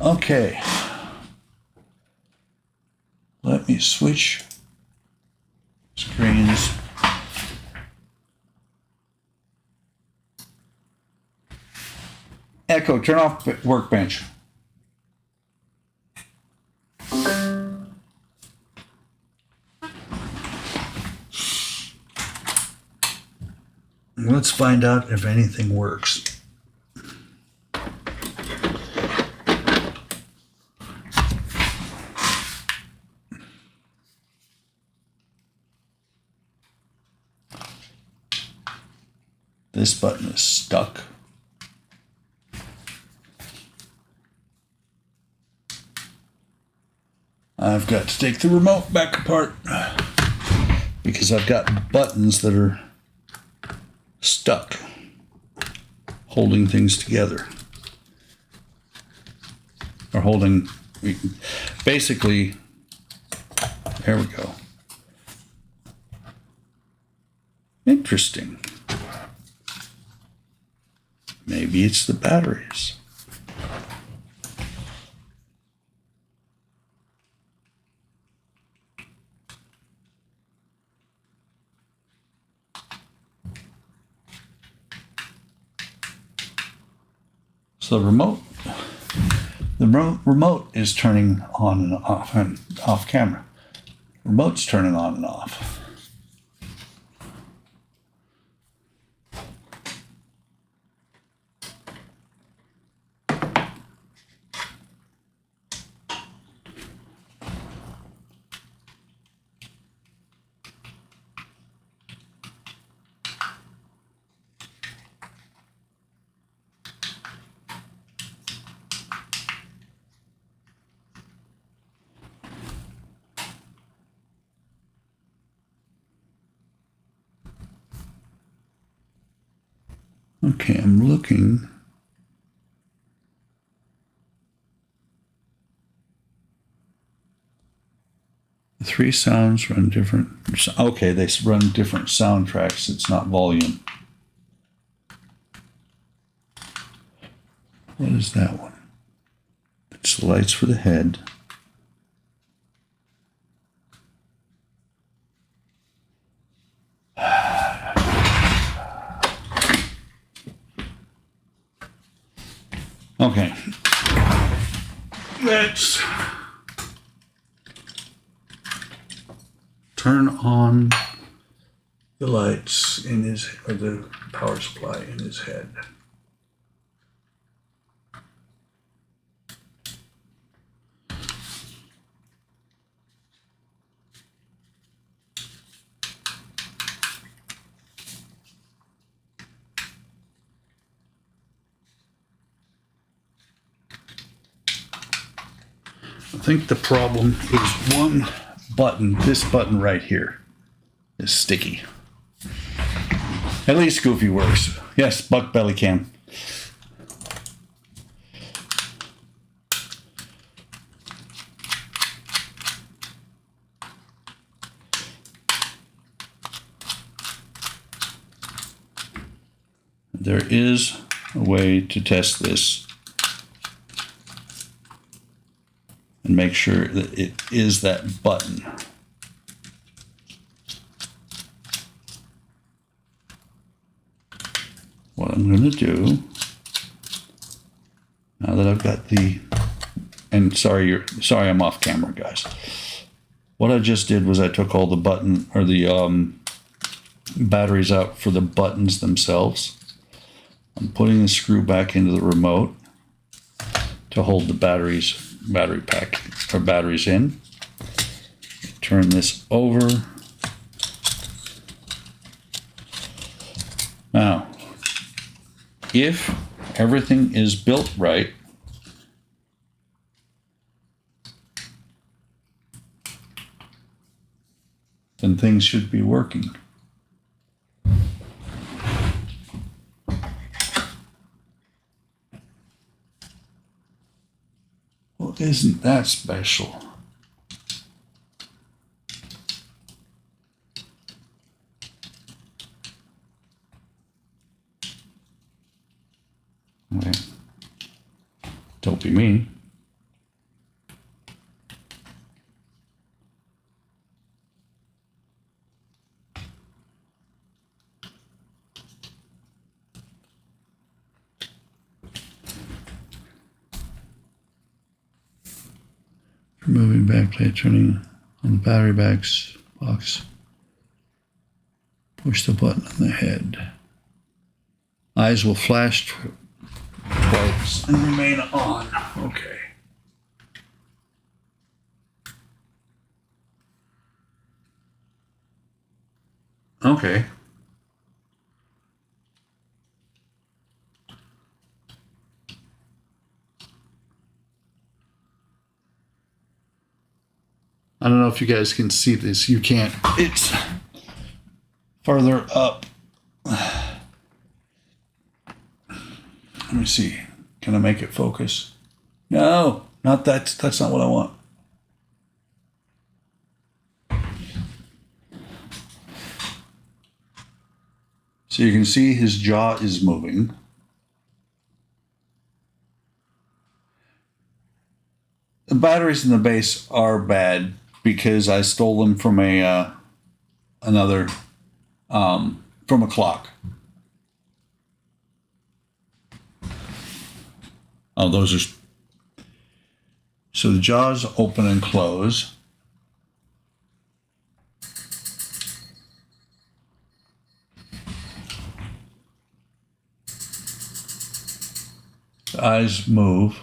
okay. Let me switch screens. Echo, turn off workbench. Let's find out if anything works. This button is stuck. I've got to take the remote back apart because I've got buttons that are stuck, holding things together. Or holding, basically, there we go. Interesting. Maybe it's the batteries. So the remote is turning on and off camera. Remote's turning on and off. Okay, I'm looking. The three sounds run different. Okay, they run different soundtracks. It's not volume. What is that one? It's the lights for the head. Okay. Let's turn on the lights in his, or the power supply in his head. I think the problem is one button, this button right here, is sticky. At least Goofy works. Yes, Buck Belly Cam. There is a way to test this and make sure that it is that button. What I'm going to do, now that I've got the, and sorry I'm off camera, guys. What I just did was I took all the button, or the batteries out for the buttons themselves. I'm putting the screw back into the remote to hold the battery pack or batteries in. Turn this over. Now, if everything is built right, then things should be working. Well, isn't that special? Okay. Don't be me. Removing backplate, turning on the battery box. Push the button on the head. Eyes will flash twice and remain on. Okay. Okay. I don't know if you guys can see this. You can't. It's further up. Let me see. Can I make it focus? No, not that. That's not what I want. So you can see his jaw is moving. The batteries in the base are bad because I stole them from a from a clock. Oh, those are. So the jaws open and close. The eyes move.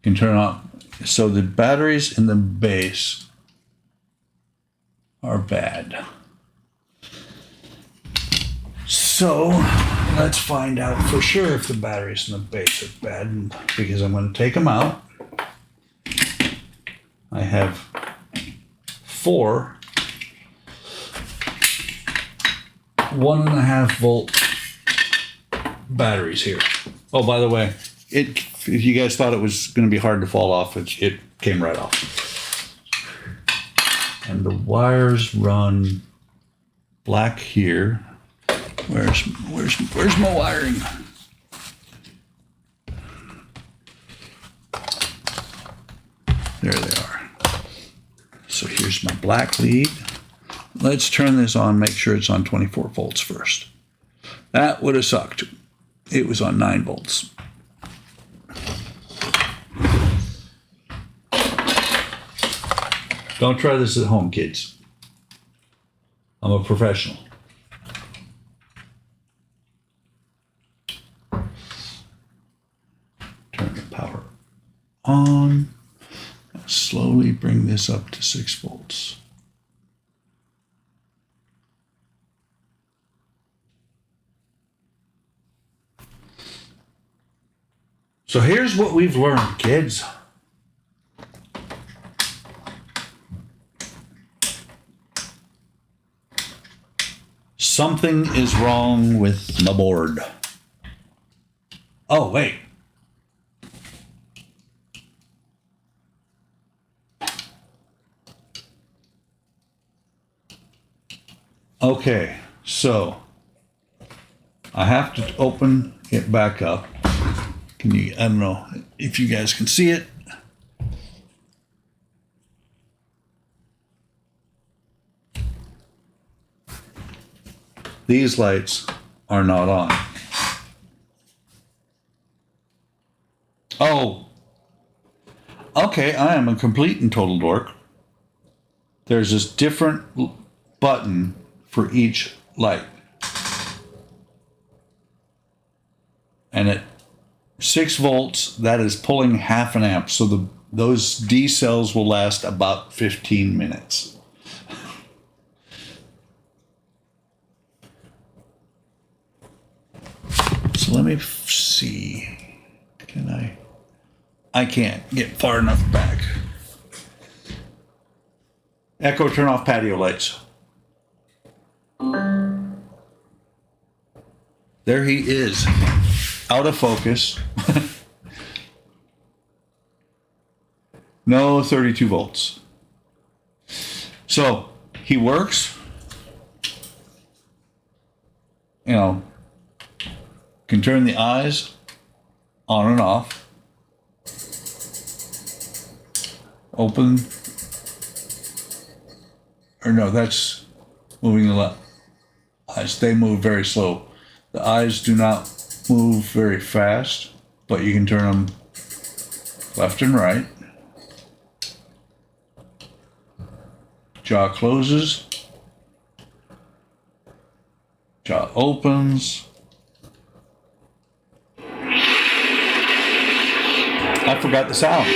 Can turn on. So the batteries in the base are bad. So let's find out for sure if the batteries in the base are bad, because I'm going to take them out. I have 4 1.5 volt batteries here. Oh, by the way, if you guys thought it was going to be hard to fall off, it came right off. And the wires run black here. Where's my wiring? There they are. So here's my black lead. Let's turn this on, make sure it's on 24 volts first. That would have sucked. It was on 9 volts. Don't try this at home, kids. I'm a professional. Turn the power on. Slowly bring this up to 6 volts. So here's what we've learned, kids. Something is wrong with my board. Oh, wait. Okay, so I have to open it back up. I don't know if you guys can see it. These lights are not on. Oh, okay, I am a complete and total dork. There's this different button for each light. And at 6 volts, that is pulling 0.5 amp. So those D cells will last about 15 minutes. So let me see. Can I can't get far enough back. Echo, turn off patio lights. There he is, out of focus. No 32 volts. So he works. You know, can turn the eyes on and off. Open. Or no, that's moving the left. Eyes, they move very slow. The eyes do not move very fast, but you can turn them left and right. Jaw closes. Jaw opens. I forgot the sound.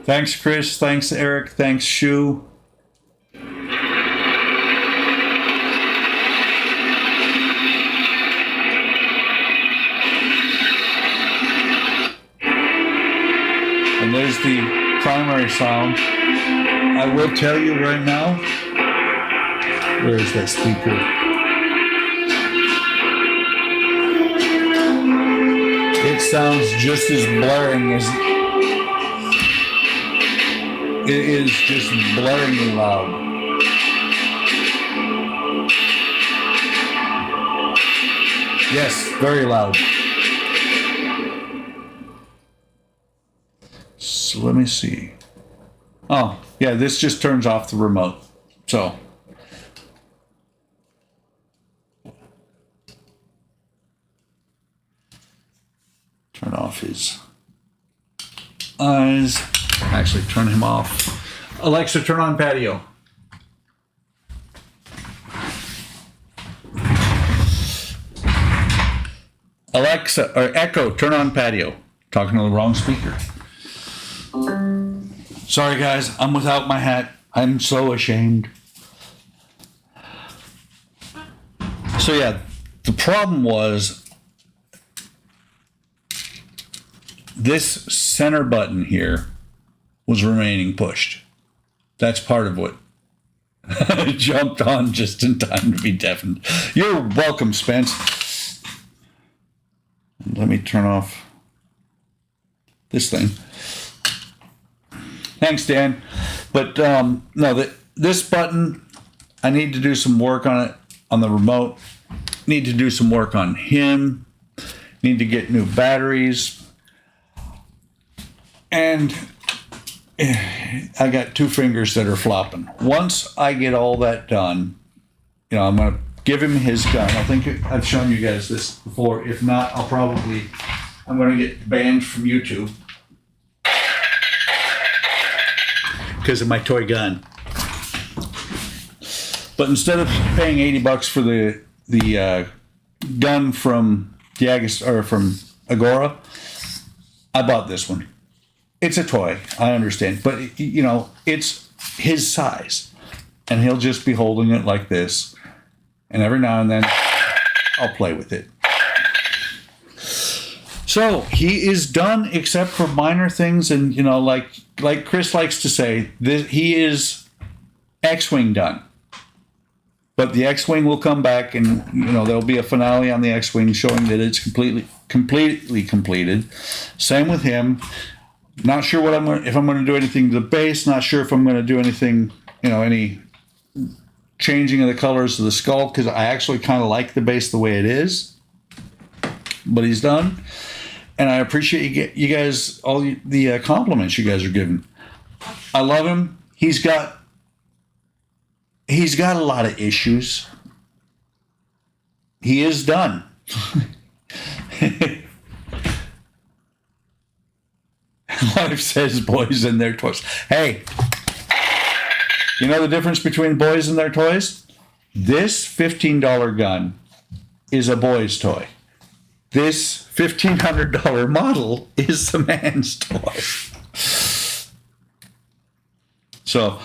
Thanks, Chris. Thanks, Eric. Thanks, Shu. And there's the primary sound. I will tell you right now. Where is that speaker? It sounds just as blaring as... It is just blaringly loud. Yes, very loud. So let me see. Oh, yeah, this just turns off the remote. So. Turn off his eyes. Actually, turn him off. Alexa, turn on patio. Alexa, or Echo, turn on patio. Talking to the wrong speaker. Sorry, guys, I'm without my hat. I'm so ashamed. So, yeah, the problem was this center button here was remaining pushed. That's part of what jumped on just in time to be deafened. You're welcome, Spence. Let me turn off this thing. Thanks, Dan. But no, this button, I need to do some work on it on the remote. Need to do some work on him. Need to get new batteries. And I got two fingers that are flopping. Once I get all that done, I'm going to give him his gun. I think I've shown you guys this before. If not, I'm going to get banned from YouTube because of my toy gun. But instead of paying $80 for the gun from from Agora, I bought this one. It's a toy, I understand, but it's his size, and he'll just be holding it like this, and every now and then I'll play with it. So he is done, except for minor things, and like Chris likes to say, he is X-Wing done. But the X-Wing will come back, and there'll be a finale on the X-Wing showing that it's completely completed. Same with him. Not sure if I'm going to do anything to the base. Not sure if I'm going to do anything, any changing of the colors of the skull, because I actually kind of like the base the way it is. But he's done, and I appreciate you guys, all the compliments you guys are giving. I love him. He's got a lot of issues. He is done. Life says boys and their toys. Hey, you know the difference between boys and their toys? This $15 gun is a boy's toy. This $1,500 model is the man's toy. So,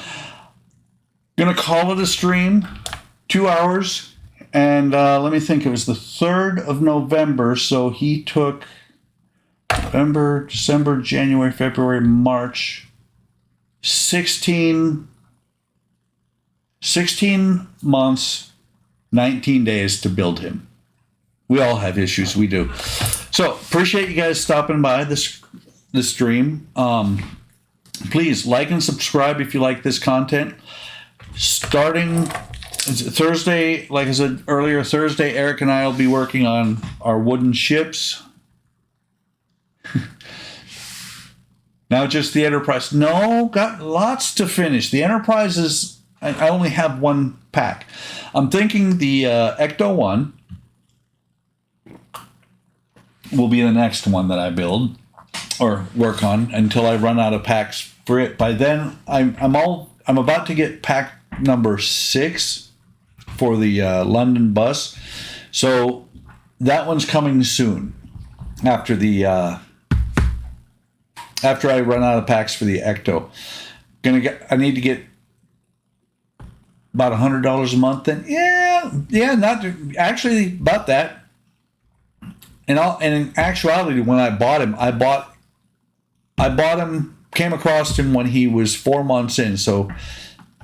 gonna call it a stream, 2 hours, and let me think, it was the 3rd of November, so he took November, December, January, February, March, 16 months, 19 days to build him. We all have issues, we do. So, appreciate you guys stopping by this stream. Please like and subscribe if you like this content. Starting Thursday, like I said earlier, Thursday, Eric and I will be working on our wooden ships. Now just the Enterprise. No, got lots to finish. The Enterprise is, I only have one pack. I'm thinking the Ecto 1 will be the next one that I build or work on until I run out of packs for it. By then, I'm about to get pack number 6 for the London bus. So that one's coming soon after the after I run out of packs for the Ecto. I need to get about $100 a month. Then actually about that. And in actuality, when I bought him, came across him when he was 4 months in. So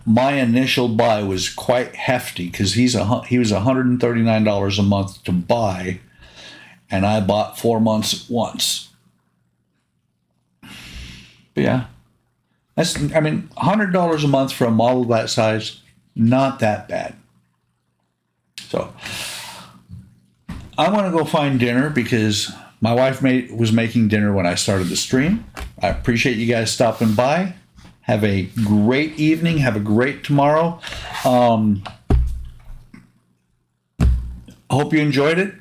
my initial buy was quite hefty because he was $139 a month to buy, and I bought 4 months at once. But yeah, $100 a month for a model that size, not that bad. So I'm going to go find dinner because my wife was making dinner when I started the stream. I appreciate you guys stopping by. Have a great evening. Have a great tomorrow. I hope you enjoyed it.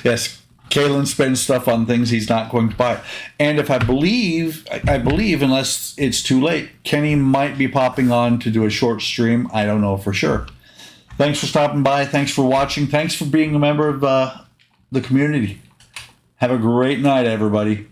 Yes, Kalen spends stuff on things he's not going to buy. And if I believe, unless it's too late, Kenny might be popping on to do a short stream. I don't know for sure. Thanks for stopping by. Thanks for watching. Thanks for being a member of the community. Have a great night, everybody.